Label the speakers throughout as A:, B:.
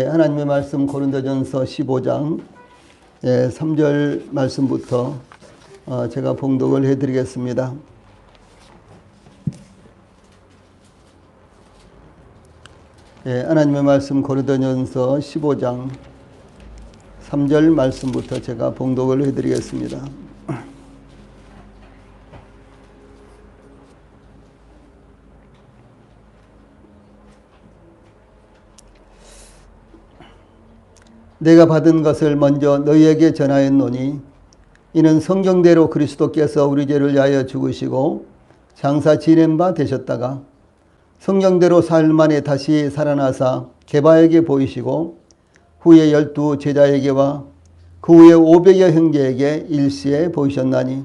A: 하나님의 말씀 고린도전서 15장 3절 말씀부터 제가 봉독을 해드리겠습니다. 하나님의 말씀 고린도전서 15장 3절 말씀부터 제가 봉독을 해드리겠습니다. 내가 받은 것을 먼저 너희에게 전하였노니 이는 성경대로 그리스도께서 우리 죄를 위하여 죽으시고 장사 지낸 바 되셨다가 성경대로 사흘 만에 다시 살아나사 게바에게 보이시고 후에 12 제자에게와 그 후에 500여 형제에게 일시에 보이셨나니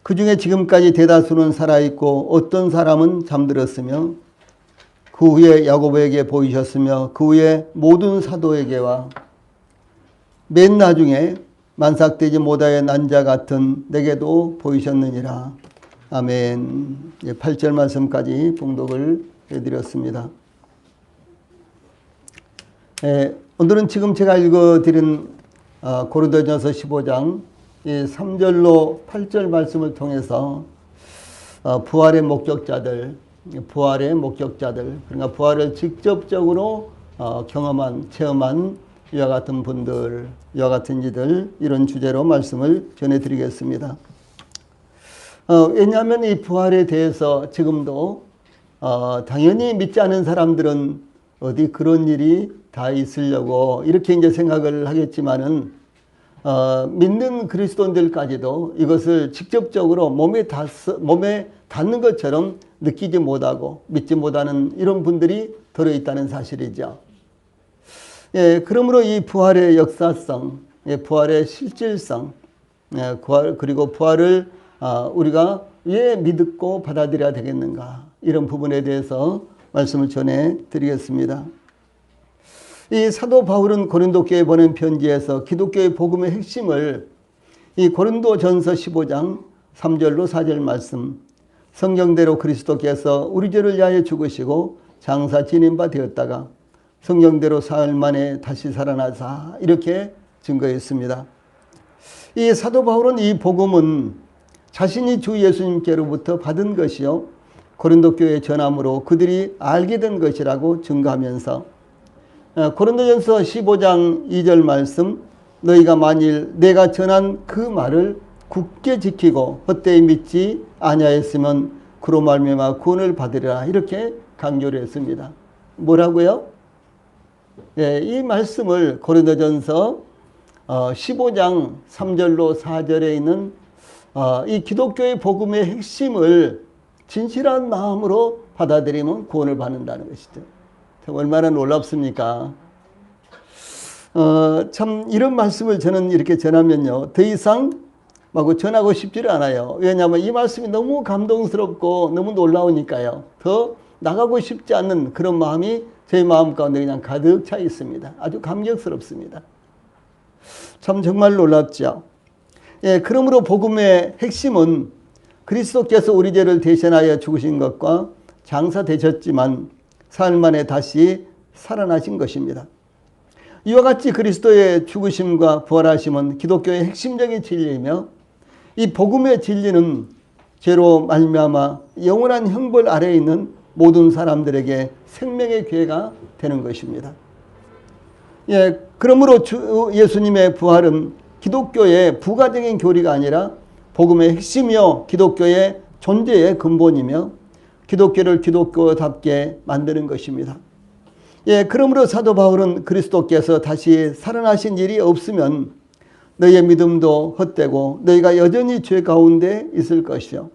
A: 그 중에 지금까지 대다수는 살아있고 어떤 사람은 잠들었으며 그 후에 야고보에게 보이셨으며 그 후에 모든 사도에게와 맨 나중에 만삭되지 못하여 난 자 같은 내게도 보이셨느니라. 아멘. 8절 말씀까지 봉독을 해드렸습니다. 오늘은 지금 제가 읽어드린 고린도전서 15장 3절로 8절 말씀을 통해서 부활의 목격자들, 그러니까 부활을 직접적으로 경험한, 체험한 이와 같은 분들, 이와 같은 이들, 이런 주제로 말씀을 전해드리겠습니다. 왜냐하면 이 부활에 대해서 지금도 당연히 믿지 않은 사람들은 어디 그런 일이 다 있으려고 이렇게 이제 생각을 하겠지만은 믿는 그리스도인들까지도 이것을 직접적으로 몸에 닿는 것처럼 느끼지 못하고 믿지 못하는 이런 분들이 들어있다는 사실이죠. 그러므로 이 부활의 역사성, 부활의 실질성, 그리고 부활을 우리가 왜 믿고 받아들여야 되겠는가, 이런 부분에 대해서 말씀을 전해드리겠습니다. 이 사도 바울은 고린도 교회에 보낸 편지에서 기독교의 복음의 핵심을 이 고린도전서 15장 3절로 4절 말씀, 성경대로 그리스도께서 우리 죄를 위하여 죽으시고 장사 지낸 바 되었다가 성경대로 사흘 만에 다시 살아나사, 이렇게 증거했습니다. 이 사도 바울은 이 복음은 자신이 주 예수님께로부터 받은 것이요 고린도 교회에 전함으로 그들이 알게 된 것이라고 증거하면서 고린도전서 15장 2절 말씀, 너희가 만일 내가 전한 그 말을 굳게 지키고 헛되이 믿지 아니하였으면 그로 말미암아 구원을 받으리라, 이렇게 강조를 했습니다. 뭐라고요? 이 말씀을 고린도전서 15장 3절로 4절에 있는 이 기독교의 복음의 핵심을 진실한 마음으로 받아들이면 구원을 받는다는 것이죠. 얼마나 놀랍습니까? 참 이런 말씀을 저는 이렇게 전하면요, 더 이상 전하고 싶지를 않아요. 왜냐하면 이 말씀이 너무 감동스럽고 너무 놀라우니까요. 더 나가고 싶지 않는 그런 마음이 제 마음 가운데 그냥 가득 차 있습니다. 아주 감격스럽습니다. 참 정말 놀랍죠. 그러므로 복음의 핵심은 그리스도께서 우리 죄를 대신하여 죽으신 것과 장사되셨지만 사흘 만에 다시 살아나신 것입니다. 이와 같이 그리스도의 죽으심과 부활하심은 기독교의 핵심적인 진리이며, 이 복음의 진리는 죄로 말미암아 영원한 형벌 아래에 있는 모든 사람들에게 생명의 기회가 되는 것입니다. 그러므로 예수님의 부활은 기독교의 부가적인 교리가 아니라 복음의 핵심이요 기독교의 존재의 근본이며 기독교를 기독교답게 만드는 것입니다. 그러므로 사도 바울은 그리스도께서 다시 살아나신 일이 없으면 너희의 믿음도 헛되고 너희가 여전히 죄 가운데 있을 것이요.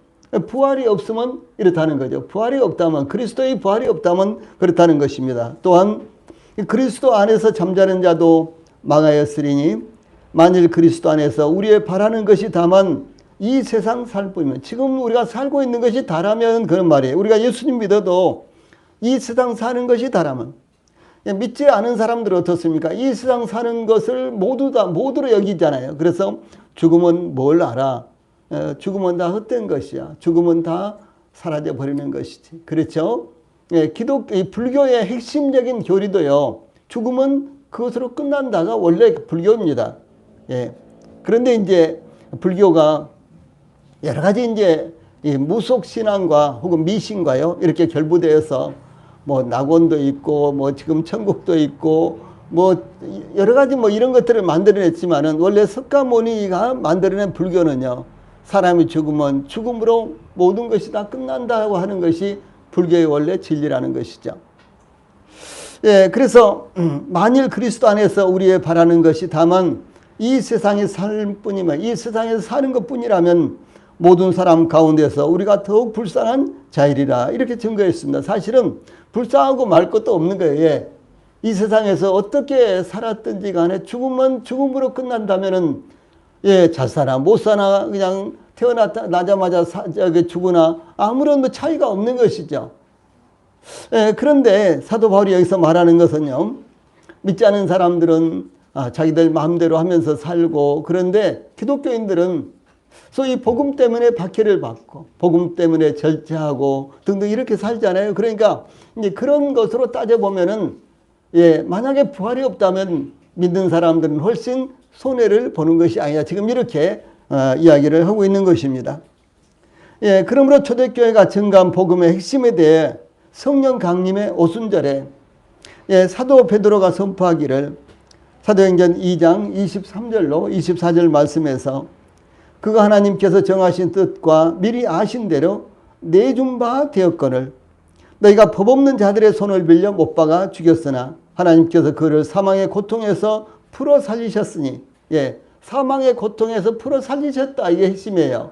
A: 부활이 없으면 이렇다는 거죠. 부활이 없다면, 그리스도의 부활이 없다면 그렇다는 것입니다. 또한 그리스도 안에서 잠자는 자도 망하였으리니 만일 그리스도 안에서 우리의 바라는 것이 다만 이 세상 살 뿐이면, 지금 우리가 살고 있는 것이 다라면 그런 말이에요. 우리가 예수님 믿어도 이 세상 사는 것이 다라면, 믿지 않은 사람들은 어떻습니까? 이 세상 사는 것을 모두로 여기잖아요. 그래서 죽음은 뭘 알아? 죽음은 다 헛된 것이야. 죽음은 다 사라져 버리는 것이지. 그렇죠? 불교의 핵심적인 교리도요, 죽으면 그것으로 끝난다가 원래 불교입니다. 예. 그런데 이제 불교가 여러 가지 이제 이 무속 신앙과 혹은 미신과요 이렇게 결부되어서 뭐 낙원도 있고 뭐 지금 천국도 있고 뭐 여러 가지 뭐 이런 것들을 만들어냈지만은 원래 석가모니가 만들어낸 불교는요, 사람이 죽으면 죽음으로 모든 것이 다 끝난다고 하는 것이 불교의 원래 진리라는 것이죠. 예, 그래서 만일 그리스도 안에서 우리의 바라는 것이 다만 이 세상에 살 뿐이면, 이 세상에서 사는 것뿐이라면 모든 사람 가운데서 우리가 더욱 불쌍한 자이리라 이렇게 증거했습니다. 사실은 불쌍하고 말 것도 없는 거예요. 예. 이 세상에서 어떻게 살았든지 간에 죽으면 죽음으로 끝난다면은 예, 잘 사나 못 사나 그냥 태어나자마자 죽으나 아무런 뭐 차이가 없는 것이죠. 예, 그런데 사도 바울이 여기서 말하는 것은요, 믿지 않은 사람들은 자기들 마음대로 하면서 살고, 그런데 기독교인들은 소위 복음 때문에 박해를 받고 복음 때문에 절제하고 등등 이렇게 살잖아요. 그러니까 이제 그런 것으로 따져보면은 예, 만약에 부활이 없다면 믿는 사람들은 훨씬 손해를 보는 것이 아니냐, 지금 이렇게 이야기를 하고 있는 것입니다. 예, 그러므로 초대교회가 증거한 복음의 핵심에 대해 성령 강림의 오순절에 예, 사도 베드로가 선포하기를 사도행전 2장 23절로 24절 말씀에서 그가 하나님께서 정하신 뜻과 미리 아신 대로 내준 바 되었거늘 너희가 법 없는 자들의 손을 빌려 못 박아 죽였으나 하나님께서 그를 사망의 고통에서 풀어 살리셨으니, 예, 사망의 고통에서 풀어 살리셨다, 이게 핵심이에요.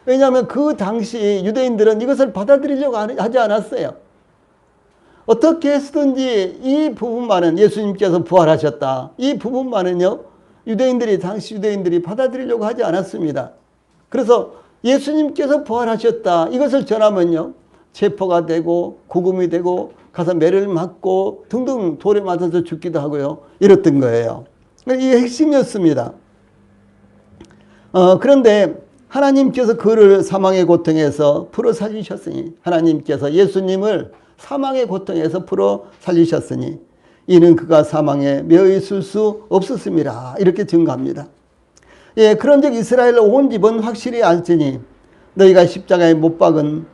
A: 왜냐하면 그 당시 유대인들은 이것을 받아들이려고 하지 않았어요. 어떻게 해서든지 이 부분만은 예수님께서 부활하셨다, 이 부분만은요 당시 유대인들이 받아들이려고 하지 않았습니다. 그래서 예수님께서 부활하셨다 이것을 전하면요 체포가 되고 구금이 되고 가서 매를 맞고 등등 돌에 맞아서 죽기도 하고요 이랬던 거예요. 이게 핵심이었습니다. 그런데 하나님께서 그를 사망의 고통에서 풀어 살리셨으니, 하나님께서 예수님을 사망의 고통에서 풀어 살리셨으니 이는 그가 사망에 매어 있을 수 없었습니다. 이렇게 증거합니다. 예, 그런즉 이스라엘 온 집은 확실히 알지니 너희가 십자가에 못 박은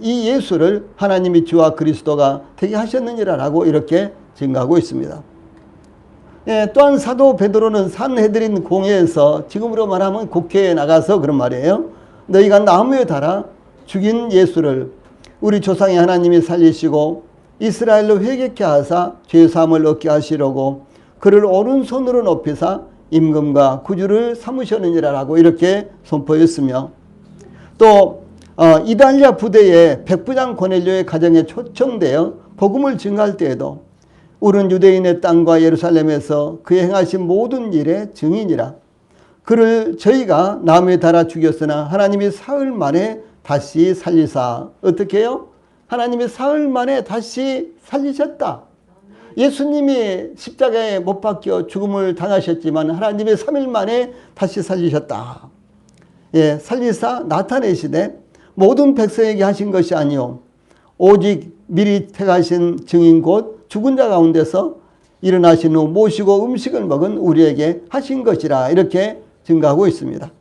A: 이 예수를 하나님이 주와 그리스도가 되게 하셨느니라라고 이렇게 증거하고 있습니다. 예, 또한 사도 베드로는 산헤드린 공회에서, 지금으로 말하면 국회에 나가서 그런 말이에요. 너희가 나무에 달아 죽인 예수를 우리 조상의 하나님이 살리시고 이스라엘로 회개케 하사 죄사함을 얻게 하시려고 그를 오른손으로 높이사 임금과 구주를 삼으셨느니라라고 이렇게 선포했으며, 또 이달리아 부대의 백부장 고넬료의 가정에 초청되어 복음을 증거할 때에도 우리는 유대인의 땅과 예루살렘에서 그의 행하신 모든 일의 증인이라. 그를 저희가 나무에 달아 죽였으나 하나님이 사흘 만에 다시 살리사. 어떻게 해요? 하나님이 사흘 만에 다시 살리셨다. 예수님이 십자가에 못 박혀 죽음을 당하셨지만 하나님이 3일 만에 다시 살리셨다. 예, 살리사 나타내시되 모든 백성에게 하신 것이 아니요 오직 미리 택하신 증인 곧 죽은 자 가운데서 일어나신 후 모시고 음식을 먹은 우리에게 하신 것이라 이렇게 증거하고 있습니다.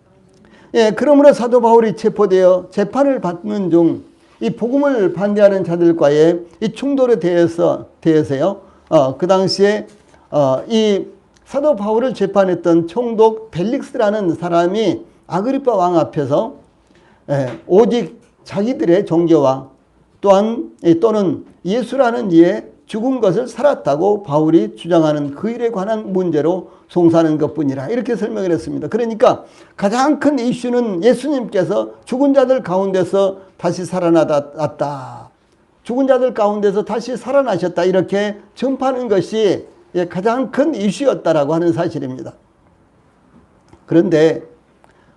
A: 예, 그러므로 사도 바울이 체포되어 재판을 받는 중 이 복음을 반대하는 자들과의 이 충돌에 대해서요. 그 당시에 이 사도 바울을 재판했던 총독 벨릭스라는 사람이 아그리파 왕 앞에서 오직 자기들의 종교와 또는 예수라는 이에 죽은 것을 살았다고 바울이 주장하는 그 일에 관한 문제로 송사하는 것뿐이라 이렇게 설명을 했습니다. 그러니까 가장 큰 이슈는 예수님께서 죽은 자들 가운데서 다시 살아났다, 죽은 자들 가운데서 다시 살아나셨다 이렇게 전파하는 것이 가장 큰 이슈였다라고 하는 사실입니다. 그런데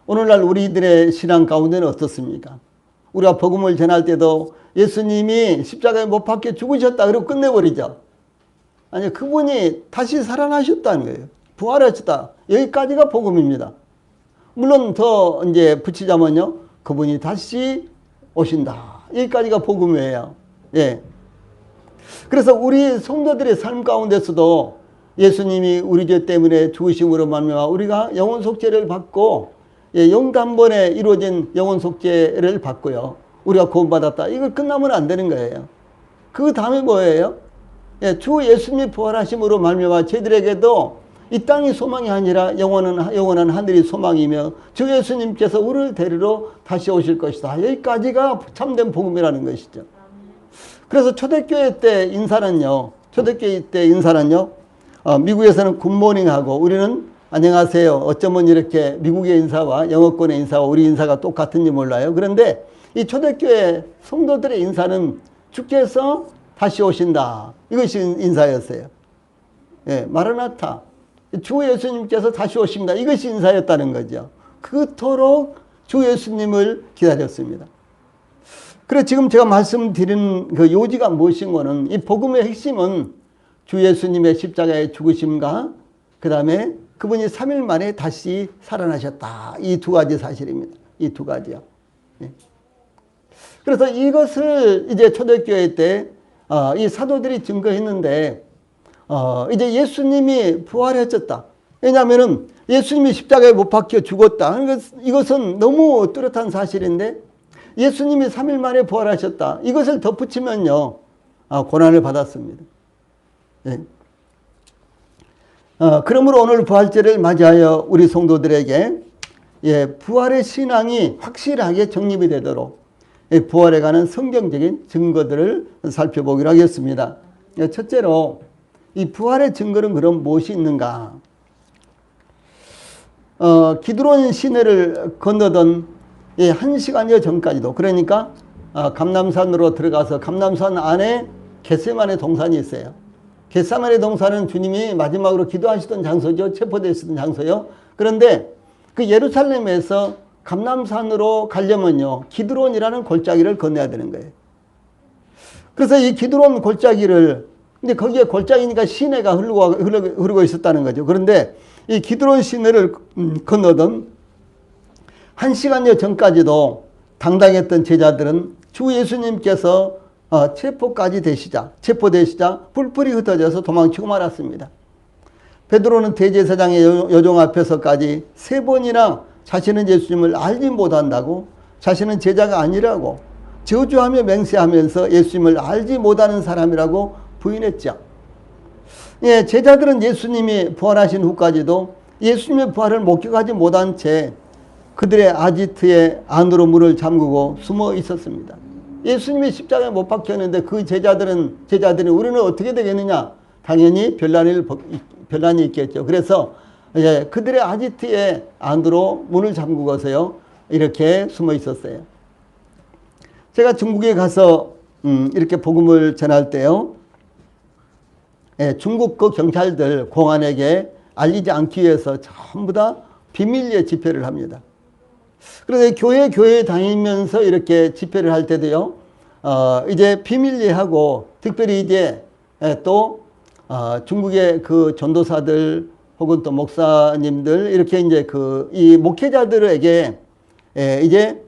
A: 오늘날 우리들의 신앙 가운데는 어떻습니까? 우리가 복음을 전할 때도 예수님이 십자가에 못 박혀 죽으셨다 그러고 끝내버리죠. 아니, 그분이 다시 살아나셨다는 거예요. 부활하셨다. 여기까지가 복음입니다. 물론 더 이제 붙이자면요, 그분이 다시 오신다. 여기까지가 복음이에요. 예. 그래서 우리 성도들의 삶 가운데서도 예수님이 우리 죄 때문에 죽으심으로 말미암아 우리가 영혼 속죄를 받고 영단번에 이루어진 영혼 속죄를 받고요. 우리가 구원받았다. 이걸 끝나면 안 되는 거예요. 그 다음에 뭐예요? 주 예수님이 부활하심으로 말미암아 저희들에게도 이 땅이 소망이 아니라 영원한 하늘이 소망이며 주 예수님께서 우리를 데리러 다시 오실 것이다. 여기까지가 참된 복음이라는 것이죠. 그래서 초대교회 때 인사는요. 미국에서는 굿모닝하고 우리는 안녕하세요. 어쩌면 이렇게 미국의 인사와 영어권의 인사와 우리 인사가 똑같은지 몰라요. 그런데 이 초대교회 성도들의 인사는 주께서 다시 오신다. 이것이 인사였어요. 마라나타. 주 예수님께서 다시 오십니다. 이것이 인사였다는 거죠. 그토록 주 예수님을 기다렸습니다. 그래서 지금 제가 말씀드린 그 요지가 무엇인 거는 이 복음의 핵심은 주 예수님의 십자가의 죽으심과 그 다음에 그분이 3일 만에 다시 살아나셨다. 이 두 가지 사실입니다. 이 두 가지요. 그래서 이것을 이제 초대교회 때 이 사도들이 증거했는데 이제 예수님이 부활하셨다. 왜냐하면은 예수님이 십자가에 못 박혀 죽었다. 이것은 너무 뚜렷한 사실인데 예수님이 3일 만에 부활하셨다. 이것을 덧붙이면요. 고난을 받았습니다. 그러므로 오늘 부활절을 맞이하여 우리 성도들에게 부활의 신앙이 확실하게 정립이 되도록 부활에 관한 성경적인 증거들을 살펴보기로 하겠습니다. 첫째로 이 부활의 증거는 그럼 무엇이 있는가? 기드론 시내를 건너던 1시간여 전까지도 그러니까 감람산으로 들어가서 감람산 안에 겟세마네 동산이 있어요. 겟세마네 동산은 주님이 마지막으로 기도하시던 장소죠. 체포되시던 장소요. 그런데 그 예루살렘에서 감람산으로 가려면요. 기드론이라는 골짜기를 건너야 되는 거예요. 그래서 이 기드론 골짜기를 근데 거기에 골짜기니까 시내가 흐르고 있었다는 거죠. 그런데 이 기드론 시내를 건너던 1시간여 전까지도 당당했던 제자들은 주 예수님께서 체포되시자 뿔뿔이 흩어져서 도망치고 말았습니다. 베드로는 대제사장의 여종 앞에서까지 3번이나 자신은 예수님을 알지 못한다고 자신은 제자가 아니라고 저주하며 맹세하면서 예수님을 알지 못하는 사람이라고 부인했죠. 제자들은 예수님이 부활하신 후까지도 예수님의 부활을 목격하지 못한 채 그들의 아지트의 안으로 문을 잠그고 숨어 있었습니다. 예수님이 십자가에 못 박혔는데 그 제자들이 우리는 어떻게 되겠느냐? 당연히 변란이 있겠죠. 그래서 그들의 아지트의 안으로 문을 잠그고서요 이렇게 숨어 있었어요. 제가 중국에 가서 이렇게 복음을 전할 때요 중국 그 경찰들 공안에게 알리지 않기 위해서 전부 다 비밀리에 집회를 합니다. 그래서 교회에 다니면서 이렇게 집회를 할 때도요 이제 비밀리에 하고 특별히 이제 또 중국의 그 전도사들 혹은 또 목사님들 이렇게 이제 이 목회자들에게 이제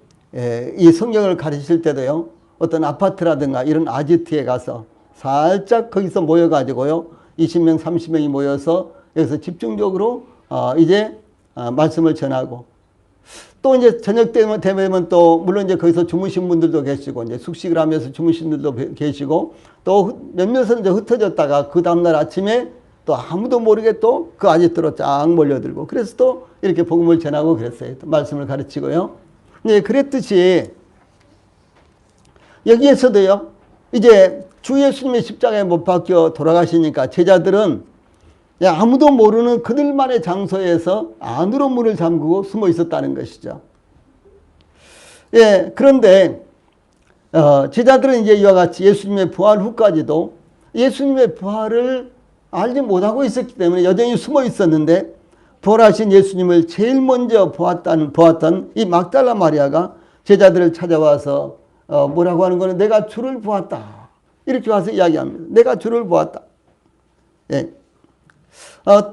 A: 이 성경을 가르칠 때도요 어떤 아파트라든가 이런 아지트에 가서 살짝 거기서 모여가지고요 20명 30명이 모여서 여기서 집중적으로 이제 말씀을 전하고 또 이제 저녁 되면 또 물론 이제 거기서 주무신 분들도 계시고 이제 숙식을 하면서 주무신 분들도 계시고 또 몇몇은 이제 흩어졌다가 그 다음날 아침에 또 아무도 모르게 또 그 아지트로 쫙 몰려들고 그래서 또 이렇게 복음을 전하고 그랬어요. 또 말씀을 가르치고요. 네, 그랬듯이 여기에서도요. 이제 주 예수님의 십자가에 못 박혀 돌아가시니까 제자들은 아무도 모르는 그들만의 장소에서 안으로 문을 잠그고 숨어 있었다는 것이죠. 그런데 제자들은 이제 이와 같이 예수님의 부활 후까지도 예수님의 부활을 알지 못하고 있었기 때문에 여전히 숨어 있었는데 부활하신 예수님을 제일 먼저 보았던 이 막달라 마리아가 제자들을 찾아와서 뭐라고 하는 거는 내가 주를 보았다. 이렇게 와서 이야기합니다. 내가 주를 보았다.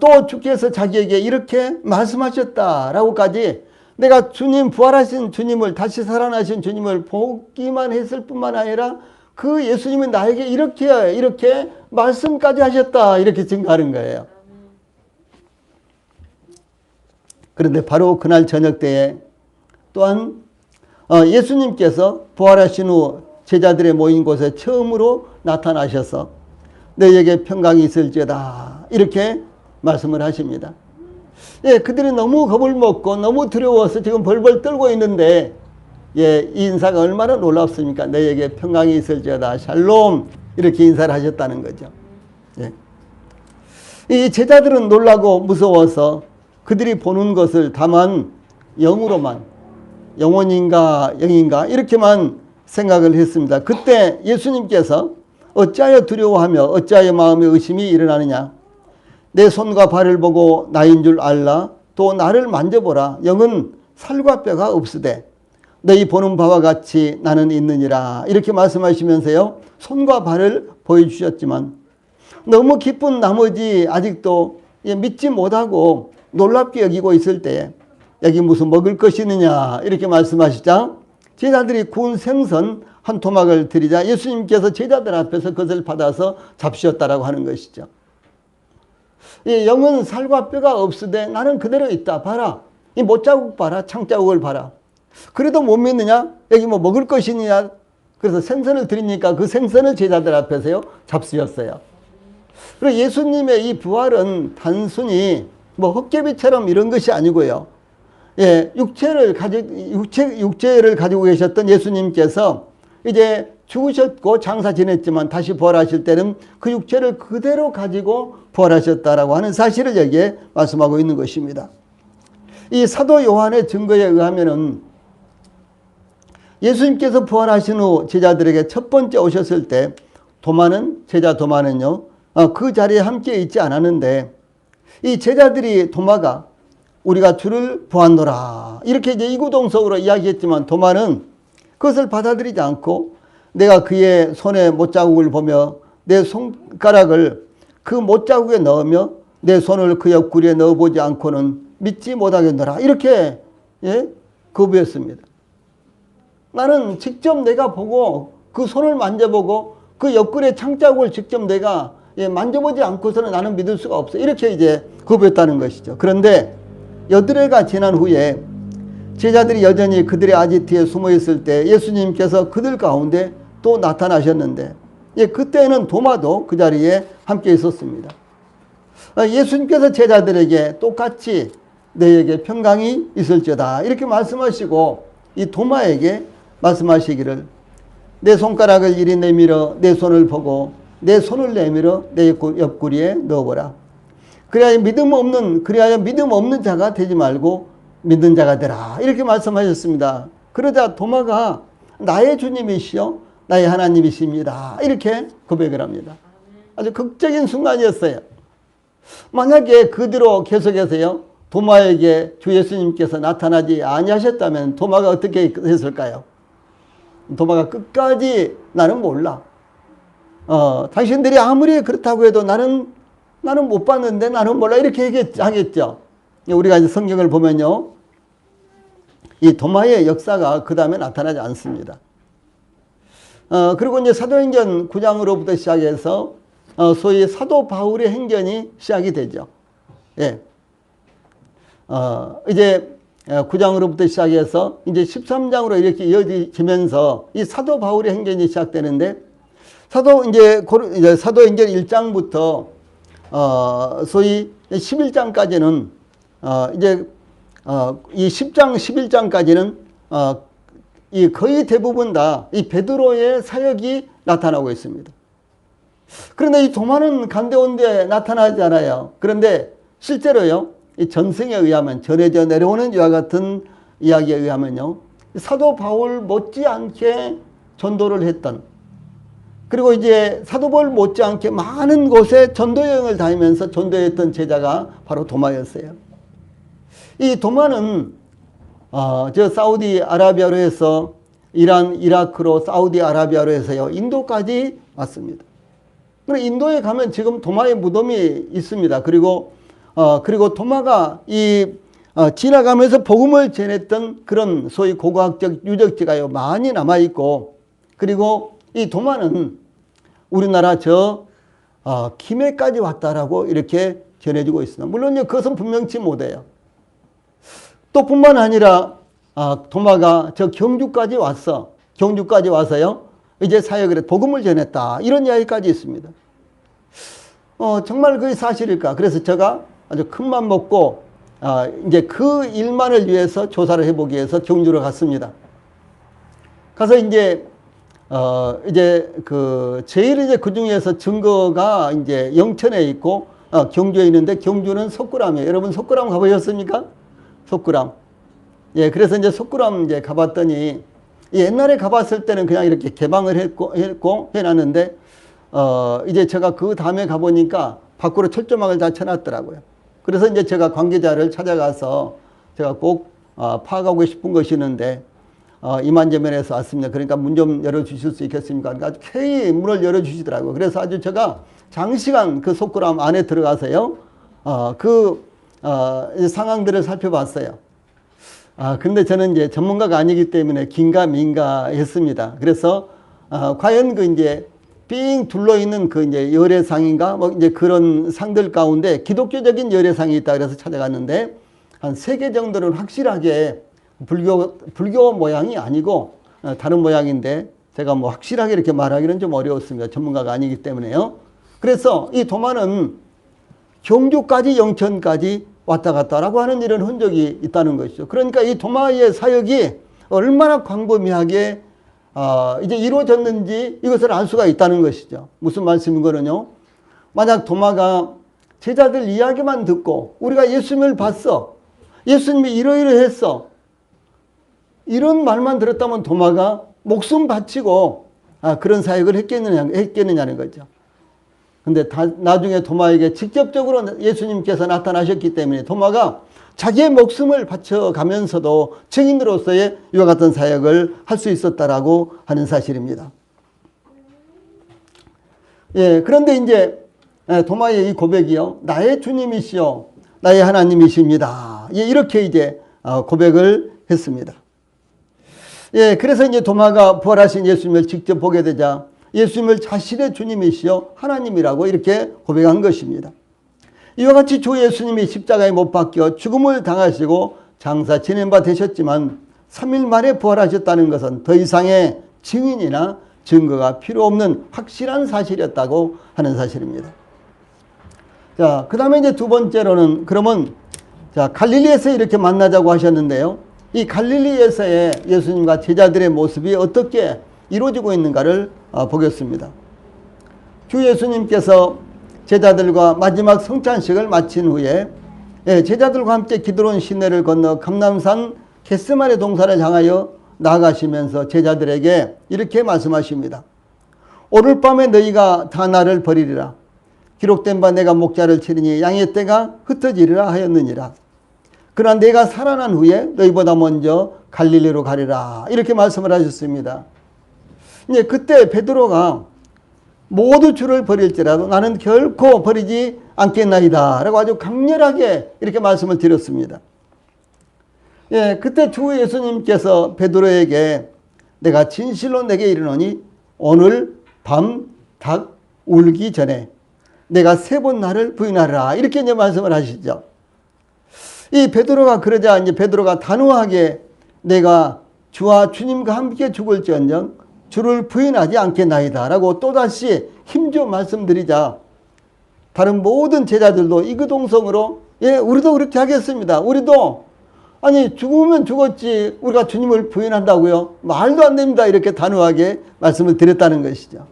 A: 또 주께서 자기에게 이렇게 말씀하셨다라고까지 내가 부활하신 주님을 다시 살아나신 주님을 보기만 했을 뿐만 아니라 그 예수님이 나에게 이렇게 말씀까지 하셨다. 이렇게 증거하는 거예요. 그런데 바로 그날 저녁 때에 또한 예수님께서 부활하신 후 제자들의 모인 곳에 처음으로 나타나셔서 너희에게 평강이 있을지어다. 이렇게 말씀을 하십니다. 예, 그들이 너무 겁을 먹고 너무 두려워서 지금 벌벌 떨고 있는데, 예, 이 인사가 얼마나 놀랍습니까? 너희에게 평강이 있을지어다. 샬롬. 이렇게 인사를 하셨다는 거죠. 예. 이 제자들은 놀라고 무서워서 그들이 보는 것을 다만 영으로만, 영혼인가 영인가 이렇게만 생각을 했습니다. 그때 예수님께서 어찌하여 두려워하며 어찌하여 마음에 의심이 일어나느냐. 내 손과 발을 보고 나인 줄 알라. 또 나를 만져보라. 영은 살과 뼈가 없으되 너희 보는 바와 같이 나는 있느니라. 이렇게 말씀하시면서요, 손과 발을 보여주셨지만 너무 기쁜 나머지 아직도 믿지 못하고 놀랍게 여기고 있을 때에 여기 무슨 먹을 것이 있느냐 이렇게 말씀하시자 제자들이 구운 생선 한 토막을 드리자 예수님께서 제자들 앞에서 그것을 받아서 잡수셨다라고 하는 것이죠. 이 영은 살과 뼈가 없으되 나는 그대로 있다. 봐라. 이 못자국 봐라. 창자국을 봐라. 그래도 못 믿느냐? 여기 뭐 먹을 것이 있느냐? 그래서 생선을 드리니까 그 생선을 제자들 앞에서요 잡수셨어요. 그리고 예수님의 이 부활은 단순히 뭐 헛개비처럼 이런 것이 아니고요. 예, 육체를 가지고 계셨던 예수님께서 이제 죽으셨고 장사 지냈지만 다시 부활하실 때는 그 육체를 그대로 가지고 부활하셨다라고 하는 사실을 여기에 말씀하고 있는 것입니다. 이 사도 요한의 증거에 의하면은 예수님께서 부활하신 후 제자들에게 첫 번째 오셨을 때 제자 도마는요, 그 자리에 함께 있지 않았는데 이 제자들이 도마가 우리가 주를 보았노라 이렇게 이제 이구동성으로 이야기했지만 도마는 그것을 받아들이지 않고 내가 그의 손에 못자국을 보며 내 손가락을 그 못자국에 넣으며 내 손을 그 옆구리에 넣어보지 않고는 믿지 못하겠노라 이렇게 거부했습니다. 나는 직접 내가 보고 그 손을 만져보고 그 옆구리에 창자국을 직접 내가 만져보지 않고서는 나는 믿을 수가 없어. 이렇게 이제 거부했다는 것이죠. 그런데 8회가 지난 후에 제자들이 여전히 그들의 아지트에 숨어 있을 때 예수님께서 그들 가운데 또 나타나셨는데 그때는 도마도 그 자리에 함께 있었습니다. 예수님께서 제자들에게 똑같이 너희에게 평강이 있을지어다 이렇게 말씀하시고 이 도마에게 말씀하시기를 내 손가락을 이리 내밀어 내 손을 보고 내 손을 내밀어 내 옆구리에 넣어보라. 그래야 믿음 없는 자가 되지 말고 믿는 자가 되라. 이렇게 말씀하셨습니다. 그러자 도마가 나의 주님이시여 나의 하나님이십니다. 이렇게 고백을 합니다. 아주 극적인 순간이었어요. 만약에 그대로 계속해서요 도마에게 주 예수님께서 나타나지 아니하셨다면 도마가 어떻게 했을까요? 도마가 끝까지 나는 몰라. 당신들이 아무리 그렇다고 해도 나는 못 봤는데 나는 몰라 이렇게 하겠죠. 우리가 이제 성경을 보면요, 이 도마의 역사가 그 다음에 나타나지 않습니다. 그리고 이제 사도행전 9장으로부터 시작해서 소위 사도 바울의 행전이 시작이 되죠. 예. 이제 9장으로부터 시작해서 이제 13장으로 이렇게 이어지면서 이 사도 바울의 행전이 시작되는데 사도행전 1장부터 소위 11장까지는 이 10장 11장까지는 이 거의 대부분 다 이 베드로의 사역이 나타나고 있습니다. 그런데 이 도마는 간데온데 나타나지 않아요. 그런데 실제로요, 이 전승에 의하면 전해져 내려오는 이와 같은 이야기에 의하면요, 사도 바울 못지않게 전도를 했던, 그리고 이제 사도 바울 못지않게 많은 곳에 전도 여행을 다니면서 전도했던 제자가 바로 도마였어요. 이 도마는 사우디아라비아로 해서 이란, 이라크로 사우디아라비아로 해서요 인도까지 왔습니다. 그리고 인도에 가면 지금 도마의 무덤이 있습니다. 그리고 도마가 지나가면서 복음을 전했던 그런 소위 고고학적 유적지가요 많이 남아 있고, 그리고 이 도마는 우리나라 김해까지 왔다라고 이렇게 전해지고 있습니다. 물론 그것은 분명치 못해요. 또 뿐만 아니라 도마가 경주까지 왔어. 경주까지 와서요. 이제 사역을 해 복음을 전했다. 이런 이야기까지 있습니다. 정말 그게 사실일까? 그래서 제가 아주 큰맘 먹고 이제 그 일만을 위해서 조사를 해보기 위해서 경주로 갔습니다. 가서 이제 제일 이제 그 중에서 증거가 이제 영천에 있고 경주에 있는데 경주는 석굴암이에요. 여러분 석굴암 가보셨습니까? 석굴암. 예, 그래서 이제 석굴암 이제 가봤더니 옛날에 가봤을 때는 그냥 이렇게 개방을 했고 해놨는데 이제 제가 그 다음에 가보니까 밖으로 철조망을 다 쳐놨더라고요. 그래서 이제 제가 관계자를 찾아가서 제가 꼭 파악하고 싶은 것이 있는데 이만저면에서 왔습니다. 그러니까 문 좀 열어주실 수 있겠습니까? 그러니까 아주 쾌히 문을 열어주시더라고요. 그래서 아주 제가 장시간 그 석굴암 안에 들어가서요. 상황들을 살펴봤어요. 근데 저는 이제 전문가가 아니기 때문에 긴가민가 했습니다. 그래서 과연 이제 삥 둘러있는 이제 열애상인가 뭐 이제 그런 상들 가운데 기독교적인 열애상이 있다 그래서 찾아갔는데 한 3개 정도는 확실하게 불교 모양이 아니고 다른 모양인데 제가 뭐 확실하게 이렇게 말하기는 좀 어려웠습니다. 전문가가 아니기 때문에요. 그래서 이 도마는 경주까지 영천까지 왔다 갔다라고 하는 이런 흔적이 있다는 것이죠. 그러니까 이 도마의 사역이 얼마나 광범위하게 이제 이루어졌는지 이것을 알 수가 있다는 것이죠. 무슨 말씀인 거는요. 만약 도마가 제자들 이야기만 듣고 우리가 예수님을 봤어. 예수님이 이러이러했어. 이런 말만 들었다면 도마가 목숨 바치고 그런 사역을 했겠느냐는 거죠. 근데 나중에 도마에게 직접적으로 예수님께서 나타나셨기 때문에 도마가 자기의 목숨을 바쳐가면서도 증인으로서의 이와 같은 사역을 할 수 있었다라고 하는 사실입니다. 예, 그런데 이제 도마의 이 고백이요. 나의 주님이시요. 나의 하나님이십니다. 예, 이렇게 이제 고백을 했습니다. 예, 그래서 이제 도마가 부활하신 예수님을 직접 보게 되자 예수님을 자신의 주님이시여 하나님이라고 이렇게 고백한 것입니다. 이와 같이 주 예수님이 십자가에 못 박혀 죽음을 당하시고 장사 지낸 바 되셨지만 3일 만에 부활하셨다는 것은 더 이상의 증인이나 증거가 필요 없는 확실한 사실이었다고 하는 사실입니다. 자, 그 다음에 이제 두 번째로는 그러면 갈릴리에서 이렇게 만나자고 하셨는데요. 이 갈릴리에서의 예수님과 제자들의 모습이 어떻게 이루어지고 있는가를 보겠습니다. 주 예수님께서 제자들과 마지막 성찬식을 마친 후에 제자들과 함께 기드론 시내를 건너 감람산 겟세마네 동산을 향하여 나아가시면서 제자들에게 이렇게 말씀하십니다. 오늘 밤에 너희가 다 나를 버리리라. 기록된 바 내가 목자를 치리니 양의 떼가 흩어지리라 하였느니라. 그러나 내가 살아난 후에 너희보다 먼저 갈릴리로 가리라. 이렇게 말씀을 하셨습니다. 이제 그때 베드로가 모두 주를 버릴지라도 나는 결코 버리지 않겠나이다 라고 아주 강렬하게 이렇게 말씀을 드렸습니다. 예, 그때 주 예수님께서 베드로에게 내가 진실로 내게 이르노니 오늘 밤 닭 울기 전에 내가 3번 나를 부인하리라 이렇게 이제 말씀을 하시죠. 이 베드로가 그러자 이제 베드로가 단호하게 내가 주와 주님과 함께 죽을지언정 주를 부인하지 않겠나이다 라고 또다시 힘줘 말씀드리자 다른 모든 제자들도 이구동성으로 예, 우리도 그렇게 하겠습니다. 우리도 아니 죽으면 죽었지 우리가 주님을 부인한다고요? 말도 안 됩니다. 이렇게 단호하게 말씀을 드렸다는 것이죠.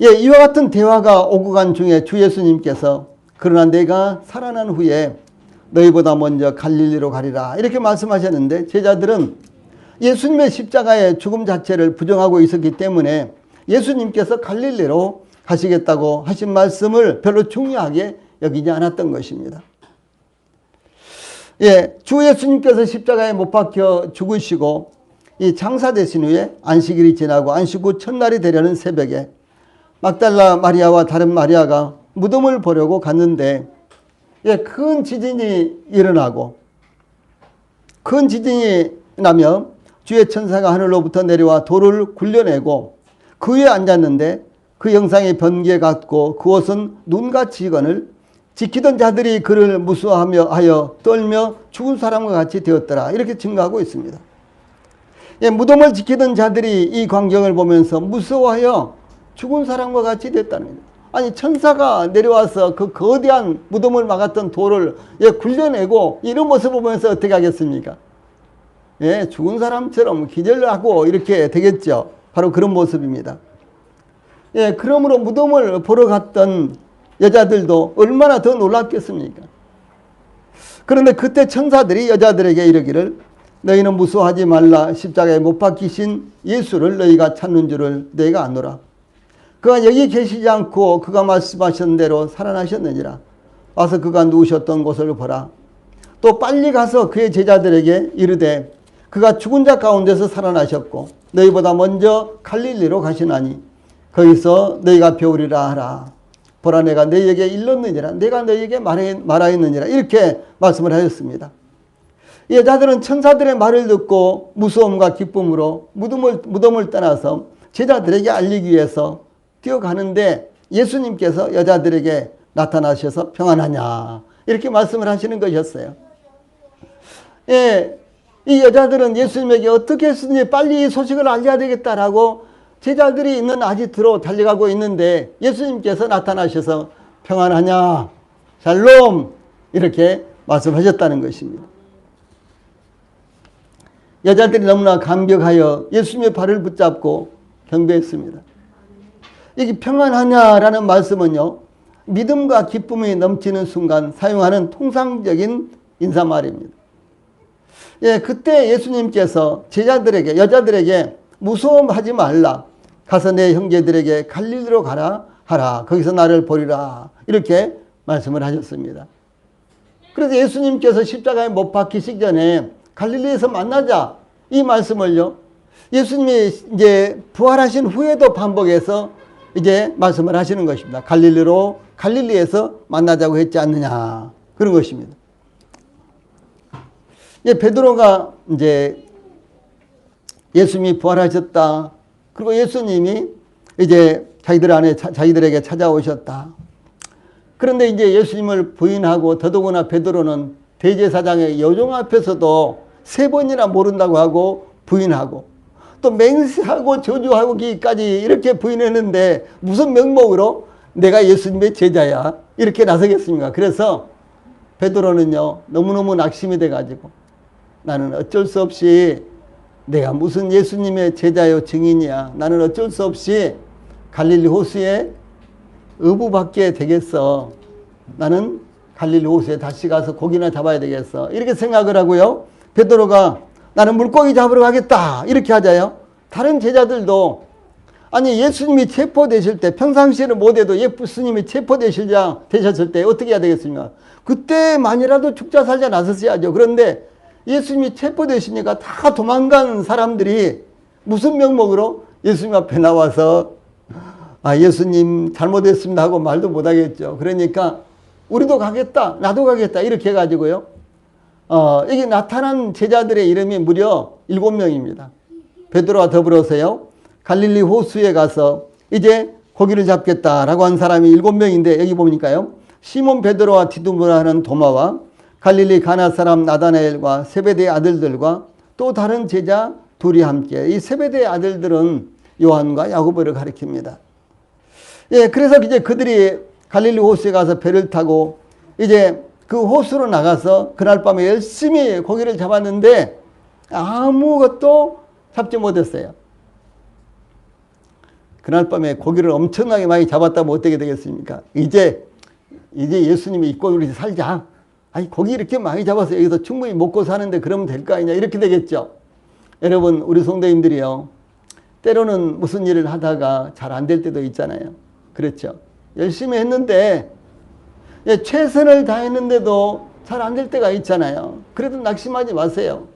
A: 예, 이와 같은 대화가 오고 간 중에 주 예수님께서 그러나 내가 살아난 후에 너희보다 먼저 갈릴리로 가리라 이렇게 말씀하셨는데 제자들은 예수님의 십자가의 죽음 자체를 부정하고 있었기 때문에 예수님께서 갈릴리로 가시겠다고 하신 말씀을 별로 중요하게 여기지 않았던 것입니다. 예, 주 예수님께서 십자가에 못 박혀 죽으시고 이 장사되신 후에 안식일이 지나고 안식 후 첫날이 되려는 새벽에 막달라 마리아와 다른 마리아가 무덤을 보려고 갔는데 예, 큰 지진이 일어나고 큰 지진이 나며 주의 천사가 하늘로부터 내려와 돌을 굴려내고 그 위에 앉았는데 그 형상이 번개 같고 그 옷은 눈같이 이거늘 지키던 자들이 그를 무수하여 떨며 죽은 사람과 같이 되었더라. 이렇게 증거하고 있습니다. 예, 무덤을 지키던 자들이 이 광경을 보면서 무서워하여 죽은 사람과 같이 됐다는 거예요. 아니 천사가 내려와서 그 거대한 무덤을 막았던 돌을 굴려내고 이런 모습을 보면서 어떻게 하겠습니까? 예, 죽은 사람처럼 기절하고 이렇게 되겠죠. 바로 그런 모습입니다. 예, 그러므로 무덤을 보러 갔던 여자들도 얼마나 더 놀랐겠습니까? 그런데 그때 천사들이 여자들에게 이르기를 너희는 무서워하지 말라. 십자가에 못 박히신 예수를 너희가 찾는 줄을 너희가 아노라. 그가 여기 계시지 않고 그가 말씀하신 대로 살아나셨느니라. 와서 그가 누우셨던 곳을 보라. 또 빨리 가서 그의 제자들에게 이르되 그가 죽은 자 가운데서 살아나셨고 너희보다 먼저 갈릴리로 가시나니 거기서 너희가 배우리라 하라. 보라 내가 너희에게 일렀느니라. 내가 너희에게 말하였느니라. 이렇게 말씀을 하셨습니다. 이 여자들은 천사들의 말을 듣고 무서움과 기쁨으로 무덤을 떠나서 제자들에게 알리기 위해서 뛰어가는데 예수님께서 여자들에게 나타나셔서 평안하냐 이렇게 말씀을 하시는 것이었어요. 예, 이 여자들은 예수님에게 어떻게 했든지 빨리 이 소식을 알려야 되겠다라고 제자들이 있는 아지트로 달려가고 있는데 예수님께서 나타나셔서 평안하냐 샬롬 이렇게 말씀하셨다는 것입니다. 여자들이 너무나 감격하여 예수님의 발을 붙잡고 경배했습니다. 이게 평안하냐라는 말씀은요, 믿음과 기쁨이 넘치는 순간 사용하는 통상적인 인사말입니다. 예, 그때 예수님께서 제자들에게, 여자들에게 무서움하지 말라. 가서 내 형제들에게 갈릴리로 가라 하라. 거기서 나를 보리라. 이렇게 말씀을 하셨습니다. 그래서 예수님께서 십자가에 못 박히시기 전에 갈릴리에서 만나자. 이 말씀을요, 예수님이 이제 부활하신 후에도 반복해서 이제 말씀을 하시는 것입니다. 갈릴리에서 만나자고 했지 않느냐. 그런 것입니다. 이제 베드로가 이제 예수님이 부활하셨다. 그리고 예수님이 이제 자기들에게 찾아오셨다. 그런데 이제 예수님을 부인하고 더더구나 베드로는 대제사장의 여종 앞에서도 3번이나 모른다고 하고 부인하고 또 맹세하고 저주하기까지 이렇게 부인했는데 무슨 명목으로 내가 예수님의 제자야 이렇게 나서겠습니까? 그래서 베드로는요 너무너무 낙심이 돼가지고 나는 어쩔 수 없이 내가 무슨 예수님의 제자요 증인이야. 나는 어쩔 수 없이 갈릴리 호수에 어부받게 되겠어. 나는 갈릴리 호수에 다시 가서 고기나 잡아야 되겠어. 이렇게 생각을 하고요. 베드로가 나는 물고기 잡으러 가겠다. 이렇게 하자요. 다른 제자들도 아니 예수님이 체포되실 때 평상시에는 못해도 예수님이 체포되셨을 때 어떻게 해야 되겠습니까? 그때만이라도 죽자 살자 나섰어야죠. 그런데 예수님이 체포되시니까 다 도망간 사람들이 무슨 명목으로 예수님 앞에 나와서 예수님 잘못했습니다 하고 말도 못하겠죠. 그러니까 우리도 가겠다 나도 가겠다 이렇게 해가지고요. 여기 나타난 제자들의 이름이 무려 7명입니다. 베드로와 더불어서요. 갈릴리 호수에 가서 이제 고기를 잡겠다라고 한 사람이 7명인데 여기 보니까요. 시몬 베드로와 디두모라는 도마와 갈릴리 가나 사람 나다나엘과 세베대의 아들들과 또 다른 제자 둘이 함께 이 세베대의 아들들은 요한과 야고보를 가리킵니다. 예, 그래서 이제 그들이 갈릴리 호수에 가서 배를 타고 이제 그 호수로 나가서 그날 밤에 열심히 고기를 잡았는데 아무것도 잡지 못했어요. 그날 밤에 고기를 엄청나게 많이 잡았다면 어떻게 되겠습니까? 이제 예수님이 이 고기를 살자. 아니 고기 이렇게 많이 잡아서 여기서 충분히 먹고 사는데 그러면 될 거 아니냐 이렇게 되겠죠. 여러분 우리 성도님들이요. 때로는 무슨 일을 하다가 잘 안 될 때도 있잖아요. 그렇죠. 열심히 했는데 최선을 다했는데도 잘 안 될 때가 있잖아요. 그래도 낙심하지 마세요.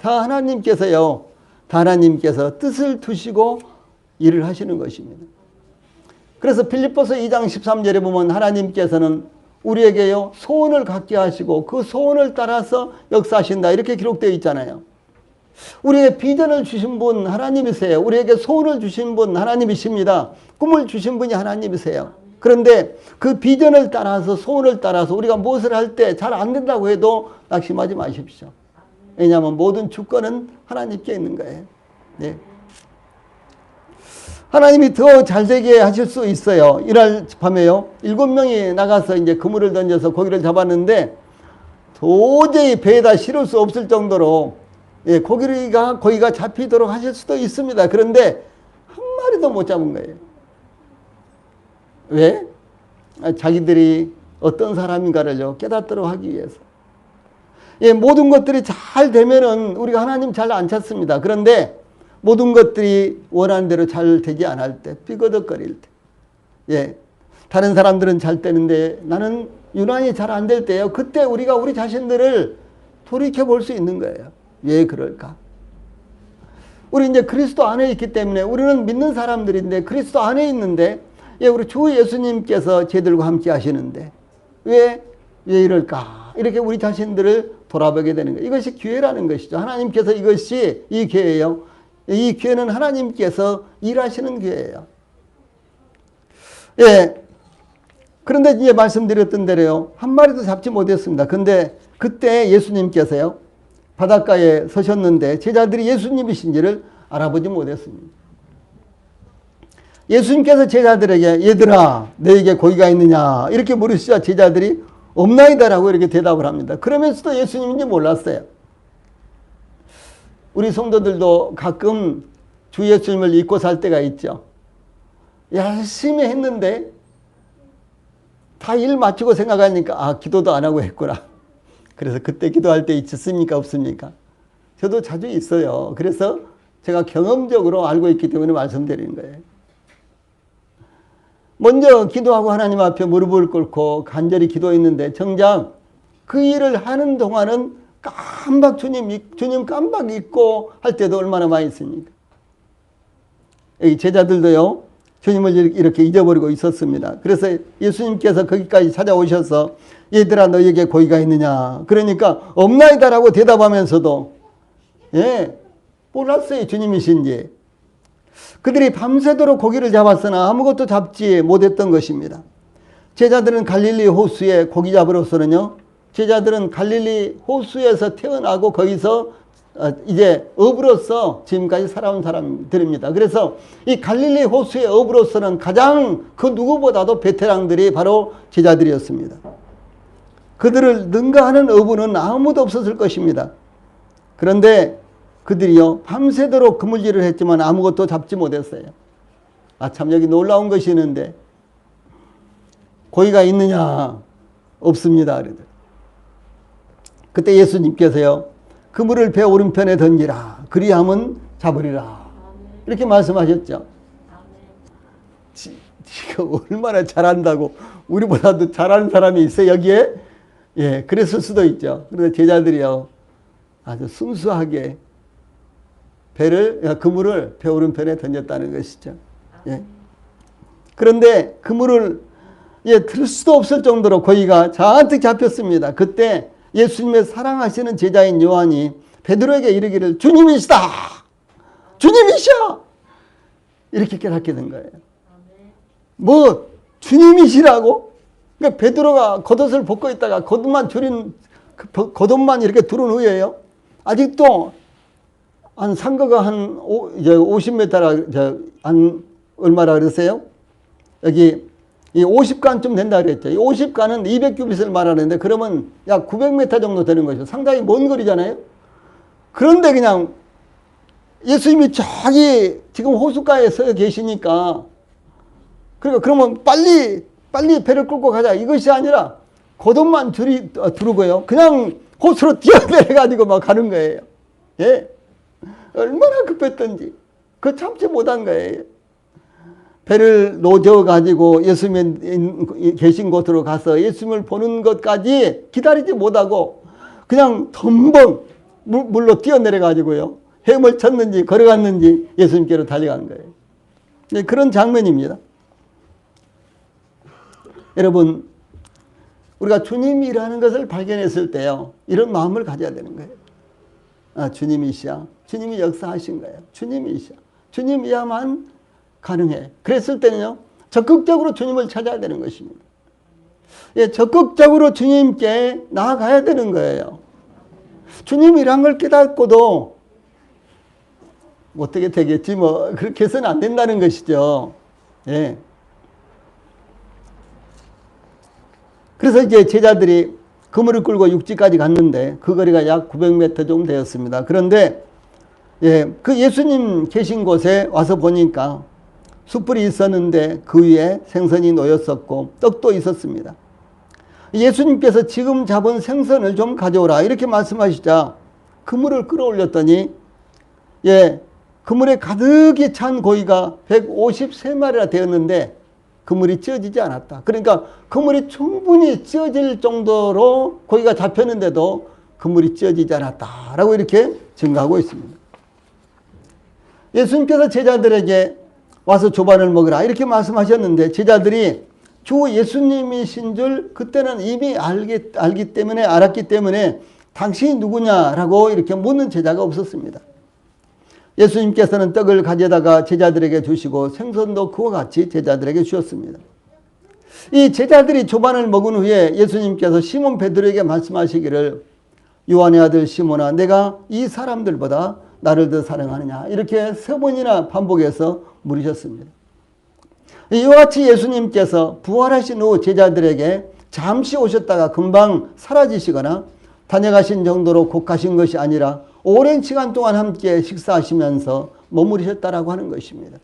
A: 다 하나님께서요. 다 하나님께서 뜻을 두시고 일을 하시는 것입니다. 그래서 빌립보서 2장 13절에 보면 하나님께서는 우리에게요 소원을 갖게 하시고 그 소원을 따라서 역사하신다 이렇게 기록되어 있잖아요. 우리에게 비전을 주신 분 하나님이세요. 우리에게 소원을 주신 분 하나님이십니다. 꿈을 주신 분이 하나님이세요. 그런데 그 비전을 따라서 소원을 따라서 우리가 무엇을 할 때 잘 안 된다고 해도 낙심하지 마십시오. 왜냐하면 모든 주권은 하나님께 있는 거예요. 네. 하나님이 더 잘되게 하실 수 있어요. 이날 밤에요. 7명이 나가서 이제 그물을 던져서 고기를 잡았는데 도저히 배에다 실을 수 없을 정도로 고기가 잡히도록 하실 수도 있습니다. 그런데 한 마리도 못 잡은 거예요. 왜? 자기들이 어떤 사람인가를 깨닫도록 하기 위해서. 모든 것들이 잘 되면은 우리가 하나님 잘 안 찾습니다. 그런데 모든 것들이 원하는 대로 잘 되지 않을 때, 삐거덕거릴 때, 다른 사람들은 잘 되는데 나는 유난히 잘 안 될 때요. 그때 우리가 우리 자신들을 돌이켜 볼 수 있는 거예요. 왜 그럴까? 우리 이제 그리스도 안에 있기 때문에 우리는 믿는 사람들인데 그리스도 안에 있는데 우리 주 예수님께서 저희들과 함께 하시는데 왜 이럴까? 이렇게 우리 자신들을 돌아보게 되는 거예요. 이것이 기회라는 것이죠. 하나님께서 이것이 이 기회예요. 이 기회는 하나님께서 일하시는 기회예요. 그런데 이제 말씀드렸던 대로요. 한 마리도 잡지 못했습니다. 근데 그때 예수님께서요. 바닷가에 서셨는데 제자들이 예수님이신지를 알아보지 못했습니다. 예수님께서 제자들에게 얘들아 너에게 고기가 있느냐 이렇게 물으시자 제자들이 없나이다라고 이렇게 대답을 합니다. 그러면서도 예수님인지 몰랐어요. 우리 성도들도 가끔 주 예수님을 잊고 살 때가 있죠. 열심히 했는데 다 일 마치고 생각하니까 기도도 안 하고 했구나. 그래서 그때 기도할 때 있습니까 없습니까? 저도 자주 있어요. 그래서 제가 경험적으로 알고 있기 때문에 말씀드리는 거예요. 먼저 기도하고 하나님 앞에 무릎을 꿇고 간절히 기도했는데 정작 그 일을 하는 동안은 깜박 주님 깜박 잊고 할 때도 얼마나 많이 있습니까? 이 제자들도요. 주님을 이렇게 잊어버리고 있었습니다. 그래서 예수님께서 거기까지 찾아오셔서 얘들아 너에게 고기가 있느냐 그러니까 없나이다라고 대답하면서도 몰랐어요. 주님이신지. 그들이 밤새도록 고기를 잡았으나 아무것도 잡지 못했던 것입니다. 제자들은 갈릴리 호수에 고기 잡으러서는요. 제자들은 갈릴리 호수에서 태어나고 거기서 이제 업으로서 지금까지 살아온 사람들입니다. 그래서 이 갈릴리 호수의 업으로서는 가장 그 누구보다도 베테랑들이 바로 제자들이었습니다. 그들을 능가하는 어부는 아무도 없었을 것입니다. 그런데 그들이요 밤새도록 그물질을 했지만 아무것도 잡지 못했어요. 참 여기 놀라운 것이 있는데 고기가 있느냐 없습니다. 그때 예수님께서요 그물을 배 오른편에 던지라 그리하면 잡으리라 이렇게 말씀하셨죠. 지가 얼마나 잘한다고 우리보다도 잘하는 사람이 있어요 여기에? 그랬을 수도 있죠. 그런데 제자들이요 아주 순수하게 그물을 배 오른편에 던졌다는 것이죠. 그런데 그물을 들 수도 없을 정도로 고기가 잔뜩 잡혔습니다. 그때 예수님의 사랑하시는 제자인 요한이 베드로에게 이르기를 주님이시다. 주님이셔. 이렇게 깨닫게 된 거예요. 뭐 주님이시라고? 그러니까 베드로가 겉옷을 벗고 있다가 겉옷만 이렇게 두른 후에요. 아직도 한 상거가 한 50m라 한 얼마라 그러세요? 여기 이 50간쯤 된다 그랬죠. 이 50간은 200규빗을 말하는데 그러면 약 900m 정도 되는 것이죠. 상당히 먼 거리잖아요. 그런데 그냥 예수님이 저기 지금 호숫가에 서 계시니까 그러니까 그러면 빨리 배를 끌고 가자 이것이 아니라 겉옷만 두르고요. 그냥 호수로 뛰어내려가지고 막 가는 거예요. 얼마나 급했던지 그 참지 못한 거예요. 배를 놓아가지고 예수님이 계신 곳으로 가서 예수님을 보는 것까지 기다리지 못하고 그냥 덤벙 물로 뛰어내려가지고요. 헤엄을 쳤는지 걸어갔는지 예수님께로 달려간 거예요. 그런 장면입니다. 여러분 우리가 주님이라는 것을 발견했을 때요. 이런 마음을 가져야 되는 거예요. 주님이시야. 주님이 역사하신 거예요. 주님이시야. 주님이야만 가능해. 그랬을 때는요, 적극적으로 주님을 찾아야 되는 것입니다. 예, 적극적으로 주님께 나아가야 되는 거예요. 주님이란 걸 깨닫고도 어떻게 되겠지, 뭐, 그렇게 해서는 안 된다는 것이죠. 예. 그래서 이제 제자들이 그물을 끌고 육지까지 갔는데 그 거리가 약 900m 정도 되었습니다. 그런데 예, 그 예수님 계신 곳에 와서 보니까 숯불이 있었는데 그 위에 생선이 놓였었고 떡도 있었습니다. 예수님께서 지금 잡은 생선을 좀 가져오라 이렇게 말씀하시자 그물을 끌어올렸더니 예, 그물에 가득히 찬 고기가 153마리나 되었는데 그물이 찢어지지 않았다. 그러니까 그물이 충분히 찢어질 정도로 고기가 잡혔는데도 그물이 찢어지지 않았다라고 이렇게 증거하고 있습니다. 예수님께서 제자들에게 와서 조반을 먹으라 이렇게 말씀하셨는데 제자들이 주 예수님이신 줄 그때는 이미 알았기 때문에 당신이 누구냐라고 이렇게 묻는 제자가 없었습니다. 예수님께서는 떡을 가져다가 제자들에게 주시고 생선도 그와 같이 제자들에게 주셨습니다. 이 제자들이 조반을 먹은 후에 예수님께서 시몬 베드로에게 말씀하시기를 요한의 아들 시몬아 내가 이 사람들보다 나를 더 사랑하느냐 이렇게 3번이나 반복해서 물으셨습니다. 이와 같이 예수님께서 부활하신 후 제자들에게 잠시 오셨다가 금방 사라지시거나 다녀가신 정도로 곧 가신 것이 아니라 오랜 시간 동안 함께 식사하시면서 머무르셨다라고 하는 것입니다.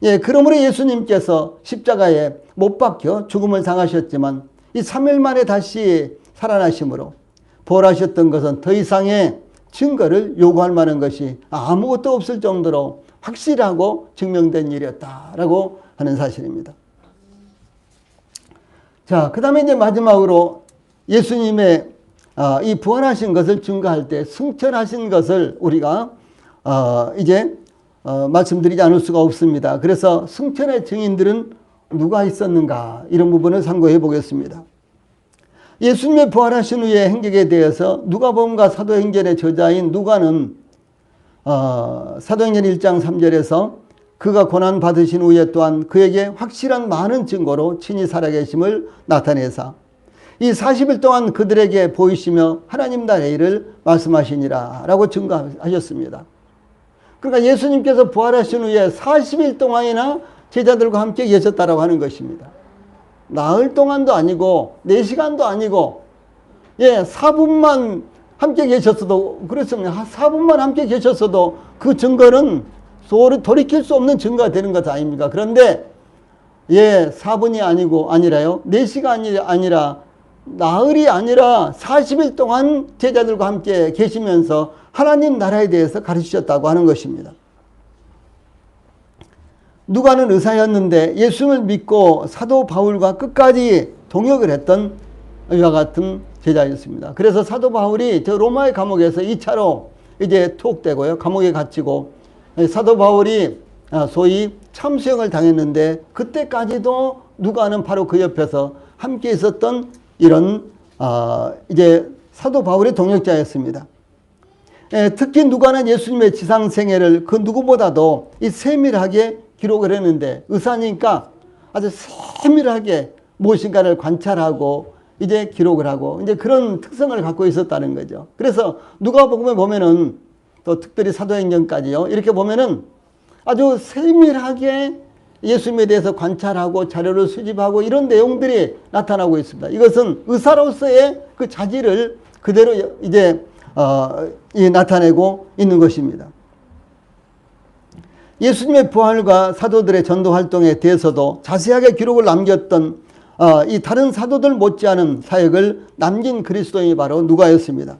A: 예, 그러므로 예수님께서 십자가에 못 박혀 죽음을 당하셨지만 이 3일 만에 다시 살아나심으로 부활하셨던 것은 더 이상의 증거를 요구할 만한 것이 아무것도 없을 정도로 확실하고 증명된 일이었다라고 하는 사실입니다. 자, 그 다음에 이제 마지막으로 예수님의 이 부활하신 것을 증거할 때 승천하신 것을 우리가 이제 말씀드리지 않을 수가 없습니다. 그래서 승천의 증인들은 누가 있었는가 이런 부분을 상고해 보겠습니다. 예수님의 부활하신 후의 행적에 대해서 누가복음과 사도행전의 저자인 누가는 사도행전 1장 3절에서 그가 고난 받으신 후에 또한 그에게 확실한 많은 증거로 친히 살아계심을 나타내사 이 40일 동안 그들에게 보이시며 하나님 나라의 일을 말씀하시니라 라고 증거하셨습니다. 그러니까 예수님께서 부활하신 후에 40일 동안이나 제자들과 함께 계셨다라고 하는 것입니다. 나흘 동안도 아니고 4시간도 아니고 예, 4분만 함께 계셨어도 그렇습니다. 4분만 함께 계셨어도 그 증거는 돌이킬 수 없는 증거가 되는 것 아닙니까? 그런데 예, 4분이 아니라요. 4시간이 아니라 나흘이 아니라 40일 동안 제자들과 함께 계시면서 하나님 나라에 대해서 가르치셨다고 하는 것입니다. 누가는 의사였는데 예수님을 믿고 사도 바울과 끝까지 동역을 했던 이와 같은 제자였습니다. 그래서 사도 바울이 저 로마의 감옥에서 2차로 이제 투옥되고요. 감옥에 갇히고 사도 바울이 소위 참수형을 당했는데 그때까지도 누가는 바로 그 옆에서 함께 있었던 이런 이제 사도 바울의 동역자였습니다. 특히 누가는 예수님의 지상생애를 그 누구보다도 이 세밀하게 기록을 했는데 의사니까 아주 세밀하게 무엇인가를 관찰하고 이제 기록을 하고 이제 그런 특성을 갖고 있었다는 거죠. 그래서 누가복음에 보면은 또 특별히 사도행전까지요. 이렇게 보면은 아주 세밀하게 예수님에 대해서 관찰하고 자료를 수집하고 이런 내용들이 나타나고 있습니다. 이것은 의사로서의 그 자질을 그대로 이제 나타내고 있는 것입니다. 예수님의 부활과 사도들의 전도 활동에 대해서도 자세하게 기록을 남겼던 이 다른 사도들 못지않은 사역을 남긴 그리스도인이 바로 누가였습니다.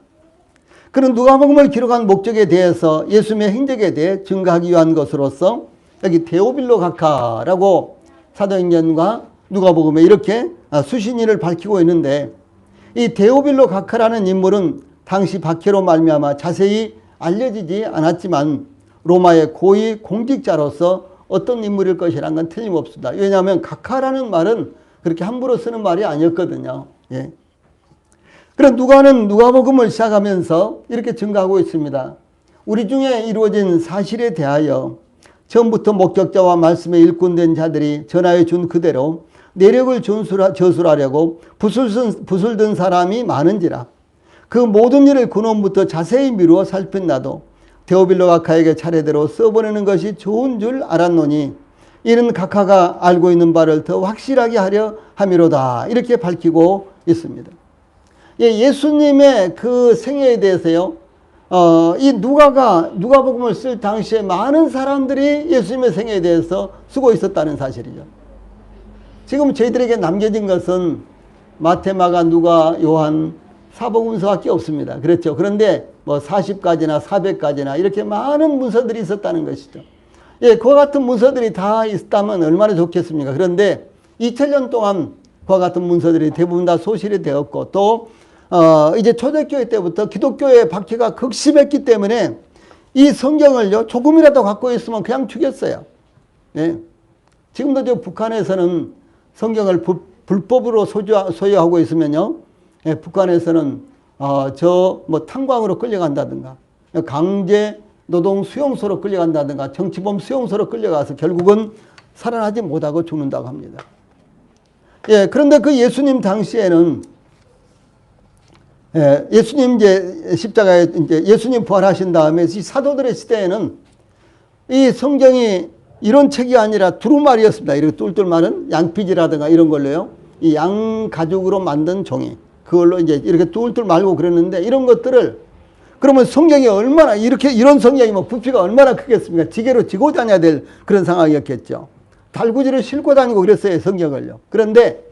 A: 그는 누가복음을 기록한 목적에 대해서 예수님의 행적에 대해 증거하기 위한 것으로서 여기 데오빌로 각하라고 사도행전과 누가복음에 이렇게 수신인을 밝히고 있는데 이 데오빌로 각하라는 인물은 당시 박해로 말미암아 자세히 알려지지 않았지만 로마의 고위 공직자로서 어떤 인물일 것이라는 건 틀림없습니다. 왜냐하면 각하라는 말은 그렇게 함부로 쓰는 말이 아니었거든요. 예. 그런 누가는 누가복음을 시작하면서 이렇게 증가하고 있습니다. 우리 중에 이루어진 사실에 대하여 처음부터 목격자와 말씀에 일꾼된 자들이 전하여 준 그대로 내력을 저술하려고 붓을 든 사람이 많은지라. 그 모든 일을 근원부터 자세히 미루어 살핀 나도 데오빌로 각하에게 차례대로 써보내는 것이 좋은 줄 알았노니 이는 각하가 알고 있는 바를 더 확실하게 하려 함이로다. 이렇게 밝히고 있습니다. 예수님의 그 생애에 대해서요, 이 누가복음을 쓸 당시에 많은 사람들이 예수님의 생애에 대해서 쓰고 있었다는 사실이죠. 지금 저희들에게 남겨진 것은 마태, 마가, 누가, 요한, 사복음서밖에 없습니다. 그렇죠. 그런데 뭐 40가지나 400가지나 이렇게 많은 문서들이 있었다는 것이죠. 그와 같은 문서들이 다 있다면 얼마나 좋겠습니까? 그런데 2000년 동안 그와 같은 문서들이 대부분 다 소실이 되었고, 또 이제 초대교회 때부터 기독교의 박해가 극심했기 때문에 이 성경을요, 조금이라도 갖고 있으면 그냥 죽였어요. 예. 지금도 저 북한에서는 성경을 불법으로 소유하고 있으면요, 예, 북한에서는 뭐 탄광으로 끌려간다든가, 강제 노동 수용소로 끌려간다든가, 정치범 수용소로 끌려가서 결국은 살아나지 못하고 죽는다고 합니다. 예, 그런데 그 예수님 당시에는 예수님 이제 십자가에 이제 예수님 부활하신 다음에 이 사도들의 시대에는 이 성경이 이런 책이 아니라 두루마리였습니다. 이렇게 똘똘 마른 양피지라든가 이런 걸로요. 이 양 가죽으로 만든 종이. 그걸로 이제 이렇게 똘똘 말고 그랬는데, 이런 것들을, 그러면 성경이 얼마나 이런 성경이면 부피가 얼마나 크겠습니까? 지게로 지고 다녀야 될 그런 상황이었겠죠. 달구지를 싣고 다니고 그랬어요, 성경을요. 그런데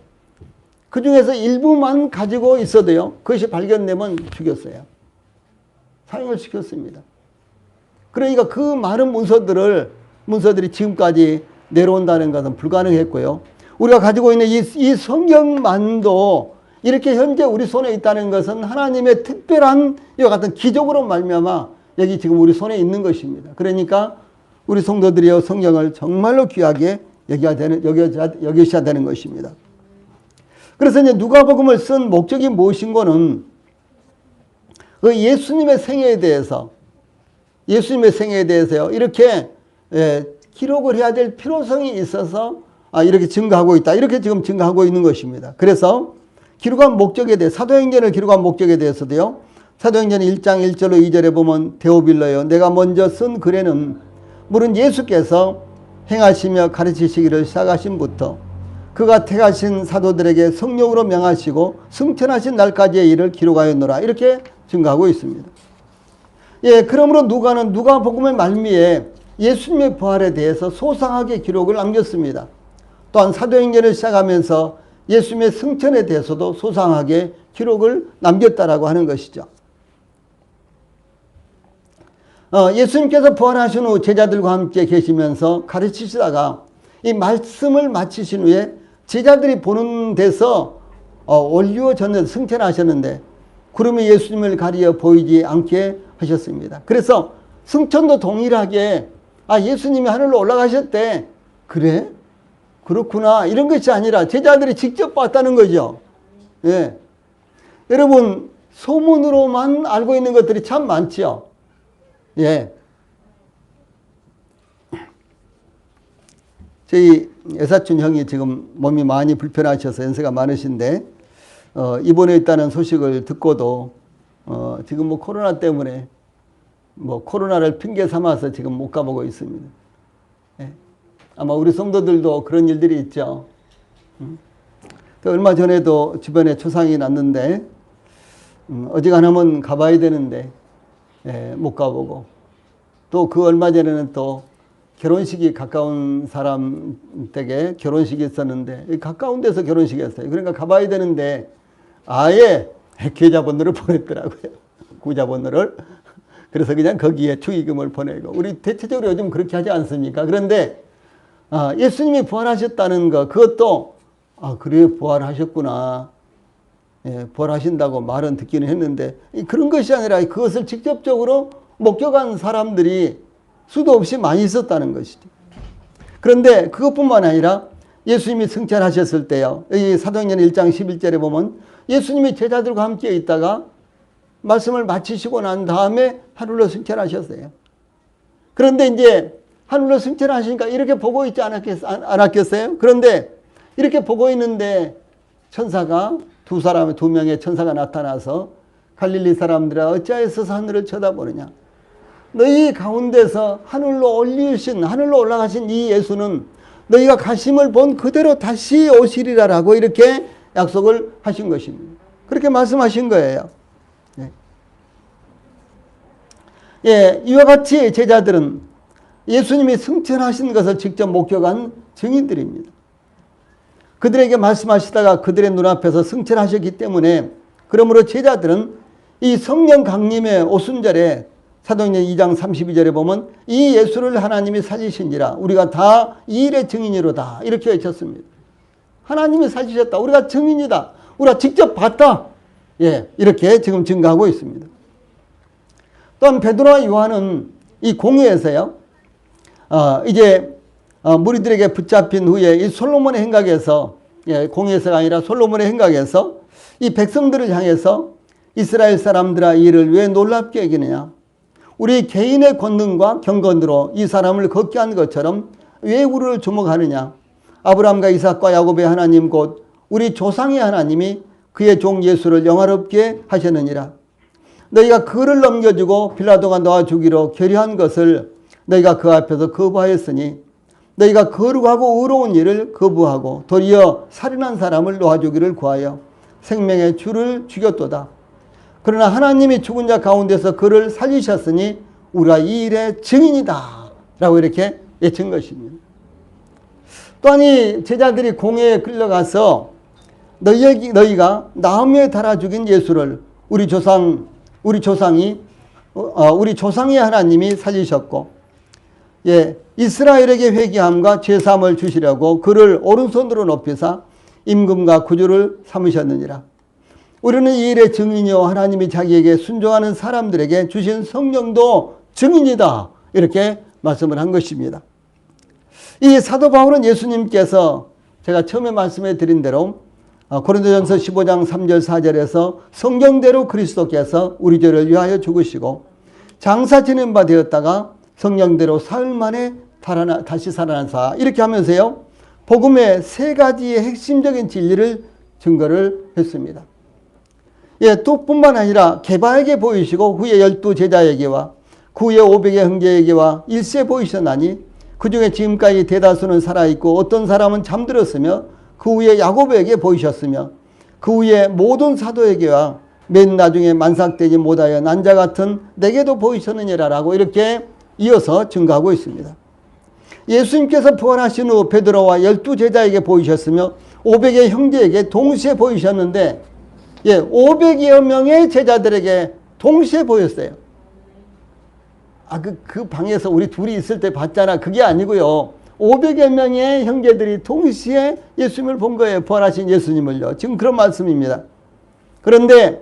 A: 그 중에서 일부만 가지고 있어도요, 그것이 발견되면 죽였어요. 사형을 시켰습니다. 그러니까 그 많은 문서들이 지금까지 내려온다는 것은 불가능했고요. 우리가 가지고 있는 이 성경만도 이렇게 현재 우리 손에 있다는 것은 하나님의 특별한 이와 같은 기적으로 말미암아 여기 지금 우리 손에 있는 것입니다. 그러니까 우리 성도들이여 성경을 정말로 귀하게 여기셔야 되는 것입니다. 그래서 이제 누가복음을 쓴 목적이 무엇인고는 그 예수님의 생애에 대해서요, 이렇게 기록을 해야 될 필요성이 있어서 이렇게 증가하고 있다. 이렇게 지금 증가하고 있는 것입니다. 그래서 기록한 목적에 대해, 사도행전을 기록한 목적에 대해서도요, 사도행전 1장 1절로 2절에 보면 데오빌로여, 내가 먼저 쓴 글에는 물은 예수께서 행하시며 가르치시기를 시작하신부터 그가 택하신 사도들에게 성령으로 명하시고 승천하신 날까지의 일을 기록하였노라. 이렇게 증가하고 있습니다. 예, 그러므로 누가는 누가복음의 말미에 예수님의 부활에 대해서 소상하게 기록을 남겼습니다. 또한 사도행전을 시작하면서 예수님의 승천에 대해서도 소상하게 기록을 남겼다라고 하는 것이죠. 예수님께서 부활하신 후 제자들과 함께 계시면서 가르치시다가 이 말씀을 마치신 후에 제자들이 보는 데서 올리워졌는데, 승천하셨는데 구름이 예수님을 가리어 보이지 않게 하셨습니다. 그래서 승천도 동일하게 예수님이 하늘로 올라가셨대. 그래? 그렇구나. 이런 것이 아니라 제자들이 직접 봤다는 거죠. 예. 여러분, 소문으로만 알고 있는 것들이 참 많죠. 예. 저희 여사촌 형이 지금 몸이 많이 불편하셔서 연세가 많으신데, 입원해 있다는 소식을 듣고도, 지금 뭐 코로나 때문에, 코로나를 핑계 삼아서 지금 못 가보고 있습니다. 예. 아마 우리 성도들도 그런 일들이 있죠. 얼마 전에도 주변에 초상이 났는데, 어지간하면 가봐야 되는데, 못 가보고, 또 그 얼마 전에는 또 결혼식이 가까운 사람 댁에 결혼식이 있었는데, 가까운 데서 결혼식이었어요. 그러니까 가봐야 되는데 아예 계좌번호를 보냈더라고요. 구자번호를. 그래서 그냥 거기에 축의금을 보내고. 우리 대체적으로 요즘 그렇게 하지 않습니까? 그런데 예수님이 부활하셨다는 거, 그것도 그래, 부활하셨구나, 부활하신다고 말은 듣기는 했는데, 그런 것이 아니라 그것을 직접적으로 목격한 사람들이 수도 없이 많이 있었다는 것이죠. 그런데 그것뿐만 아니라 예수님이 승천하셨을 때요. 여기 사도행전 1장 11절에 보면 예수님이 제자들과 함께 있다가 말씀을 마치시고 난 다음에 하늘로 승천하셨어요. 그런데 이제 하늘로 승천하시니까 이렇게 보고 있지 않았겠어요? 그런데 이렇게 보고 있는데 천사가 두 명의 천사가 나타나서 갈릴리 사람들아 어찌하여서 하늘을 쳐다보느냐. 너희 가운데서 하늘로 올라가신 이 예수는 너희가 가심을 본 그대로 다시 오시리라라고 이렇게 약속을 하신 것입니다. 그렇게 말씀하신 거예요. 예, 이와 같이 제자들은 예수님이 승천하신 것을 직접 목격한 증인들입니다. 그들에게 말씀하시다가 그들의 눈앞에서 승천하셨기 때문에 그러므로 제자들은 이 성령 강림의 오순절에 사도행전 2장 32절에 보면 이 예수를 하나님이 살리신지라 우리가 다 이 일의 증인이로다 이렇게 외쳤습니다. 하나님이 살리셨다. 우리가 증인이다. 우리가 직접 봤다. 예, 이렇게 지금 증거하고 있습니다. 또한 베드로와 요한은 이 공회에서요. 이제 무리들에게 붙잡힌 후에 이 솔로몬의 행각에서 공회에서가 아니라 솔로몬의 행각에서 이 백성들을 향해서 이스라엘 사람들아 이 일을 왜 놀랍게 여기느냐. 우리 개인의 권능과 경건으로 이 사람을 걷게 한 것처럼 왜 우리를 주목하느냐. 아브라함과 이삭과 야곱의 하나님 곧 우리 조상의 하나님이 그의 종 예수를 영화롭게 하셨느니라. 너희가 그를 넘겨주고 빌라도가 놓아 주기로 결의한 것을 너희가 그 앞에서 거부하였으니 너희가 거룩하고 의로운 일을 거부하고 도리어 살인한 사람을 놓아주기를 구하여 생명의 주를 죽였도다. 그러나 하나님이 죽은 자 가운데서 그를 살리셨으니 우리가 이 일의 증인이다 라고 이렇게 외친 것입니다. 또한 이 제자들이 공회에 끌려가서 너희가 나무에 달아 죽인 예수를 우리 조상의 하나님이 살리셨고, 예, 이스라엘에게 회개함과 죄사함을 주시려고 그를 오른손으로 높이사 임금과 구주를 삼으셨느니라. 우리는 이 일의 증인이요 하나님이 자기에게 순종하는 사람들에게 주신 성령도 증인이다. 이렇게 말씀을 한 것입니다. 이 사도 바울은 예수님께서 제가 처음에 말씀해 드린 대로 고린도전서 15장 3절 4절에서 성경대로 그리스도께서 우리 죄를 위하여 죽으시고 장사 지낸 바 되었다가 성령대로 사흘 만에 다시 살아나사 이렇게 하면서요 복음의 세 가지의 핵심적인 진리를 증거를 했습니다. 예, 또 뿐만 아니라 게바에게 보이시고 후에 12 제자에게와 그 후에 500의 형제에게와 일세 보이셨나니 그 중에 지금까지 대다수는 살아있고 어떤 사람은 잠들었으며 그 후에 야고보에게 보이셨으며 그 후에 모든 사도에게와 맨 나중에 만삭되지 못하여 난자 같은 내게도 보이셨느니라라고 이렇게 이어서 증거하고 있습니다. 예수님께서 부활하신 후 베드로와 12 제자에게 보이셨으며 500의 형제에게 동시에 보이셨는데 500여 명의 제자들에게 동시에 보였어요. 그 방에서 우리 둘이 있을 때 봤잖아. 그게 아니고요. 500여 명의 형제들이 동시에 예수님을 본 거예요. 부활하신 예수님을요. 지금 그런 말씀입니다. 그런데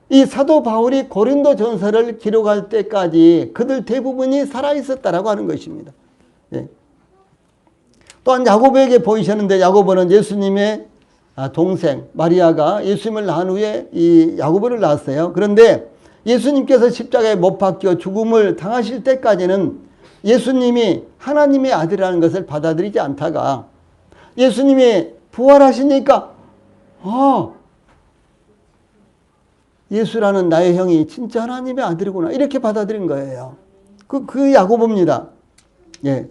A: 이 사도 바울이 고린도 전서를 기록할 때까지 그들 대부분이 살아있었다라고 하는 것입니다. 예. 또한 야고보에게 보이셨는데 야고보는 예수님의 동생 마리아가 예수님을 낳은 후에 이 야고보를 낳았어요. 그런데 예수님께서 십자가에 못 박혀 죽음을 당하실 때까지는 예수님이 하나님의 아들이라는 것을 받아들이지 않다가 예수님이 부활하시니까 예수라는 나의 형이 진짜 하나님의 아들이구나 이렇게 받아들인 거예요. 그 야고보입니다. 예.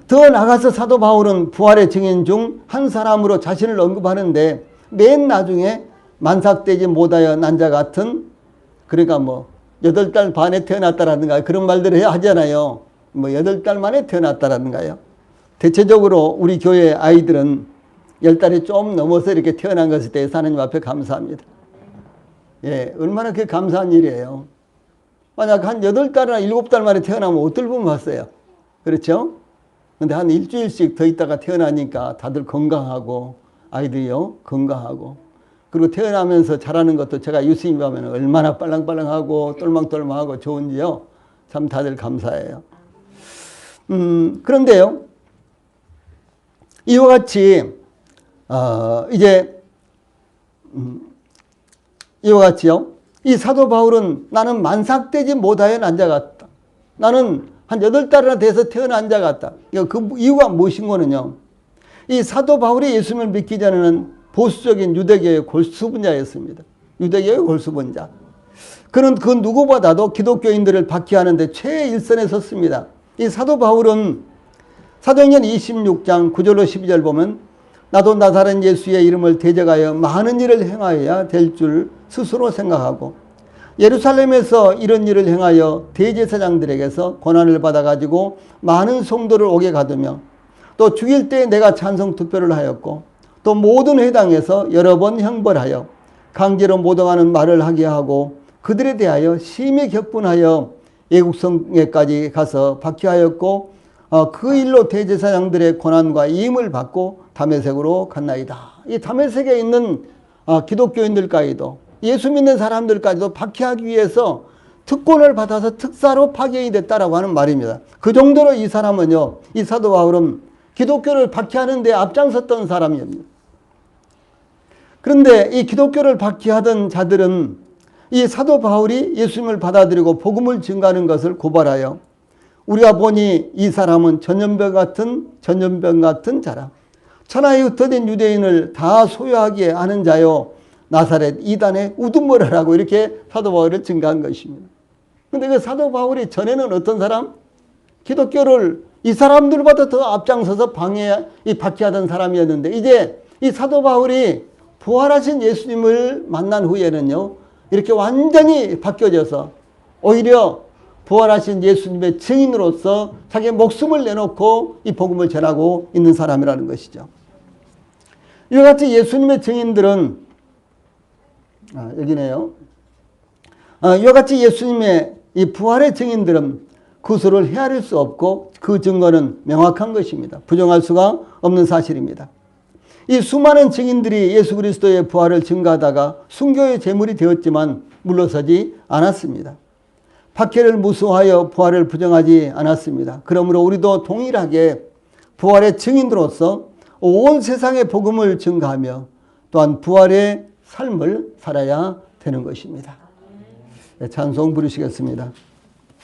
A: 더 나가서 사도 바울은 부활의 증인 중 한 사람으로 자신을 언급하는데 맨 나중에 만삭되지 못하여 난자 같은 그러니까 8달 반에 태어났다라든가 그런 말들을 하잖아요. 8달 만에 태어났다라든가요. 대체적으로 우리 교회 아이들은 10달이 좀 넘어서 이렇게 태어난 것에 대해서 하나님 앞에 감사합니다. 예, 얼마나 그게 감사한 일이에요. 만약 한 8달이나 7달 만에 태어나면 어떨 분 봤어요. 그렇죠? 근데 한 일주일씩 더 있다가 태어나니까 다들 건강하고 아이들이요 건강하고 그리고 태어나면서 자라는 것도 제가 유수님 보면 얼마나 빨랑빨랑하고 똘망똘망하고 좋은지요. 참 다들 감사해요. 그런데요. 이와 같이 이제 이와 같이요. 이 사도 바울은 나는 만삭되지 못하여 난 자 같다. 나는 한 8달이나 돼서 태어난 자 같다. 그 이유가 무엇인 거는요. 이 사도 바울이 예수님을 믿기 전에는 보수적인 유대교의 골수분자였습니다. 유대교의 골수분자. 그는 그 누구보다도 기독교인들을 박해하는데 최일선에 섰습니다. 이 사도 바울은 사도행전 26장 9절로 12절 보면 나도 나사렛 예수의 이름을 대적하여 많은 일을 행하여야 될 줄 스스로 생각하고 예루살렘에서 이런 일을 행하여 대제사장들에게서 권한을 받아가지고 많은 성도를 오게 가두며 또 죽일 때 내가 찬성 투표를 하였고 또 모든 회당에서 여러 번 형벌하여 강제로 모독하는 말을 하게 하고 그들에 대하여 심히 격분하여 애국성에까지 가서 박해하였고 그 일로 대제사장들의 권한과 임을 받고 다메섹으로 갔나이다. 이 다메섹에 있는 기독교인들까지도 예수 믿는 사람들까지도 박해하기 위해서 특권을 받아서 특사로 파견이 됐다라고 하는 말입니다. 그 정도로 이 사람은요, 이 사도 바울은 기독교를 박해하는 데 앞장섰던 사람입니다. 그런데 이 기독교를 박해하던 자들은 이 사도 바울이 예수님을 받아들이고 복음을 증가하는 것을 고발하여 우리가 보니 이 사람은 전염병 같은 자라. 천하에 흩어진 유대인을 다 소유하게 하는 자요. 나사렛 이단의 우두머리라고 이렇게 사도 바울을 증가한 것입니다. 그런데 그 사도 바울이 전에는 어떤 사람? 기독교를 이 사람들보다 더 앞장서서 박해하던 사람이었는데 이제 이 사도 바울이 부활하신 예수님을 만난 후에는요. 이렇게 완전히 바뀌어져서 오히려 부활하신 예수님의 증인으로서 자기의 목숨을 내놓고 이 복음을 전하고 있는 사람이라는 것이죠. 이와 같이 예수님의 증인들은 여기네요. 이와 같이 예수님의 이 부활의 증인들은 그수를 헤아릴 수 없고 그 증거는 명확한 것입니다. 부정할 수가 없는 사실입니다. 이 수많은 증인들이 예수 그리스도의 부활을 증거하다가 순교의 제물이 되었지만 물러서지 않았습니다. 박해를 무수하여 부활을 부정하지 않았습니다. 그러므로 우리도 동일하게 부활의 증인으로서 온 세상의 복음을 증거하며 또한 부활의 삶을 살아야 되는 것입니다. 찬송 부르시겠습니다.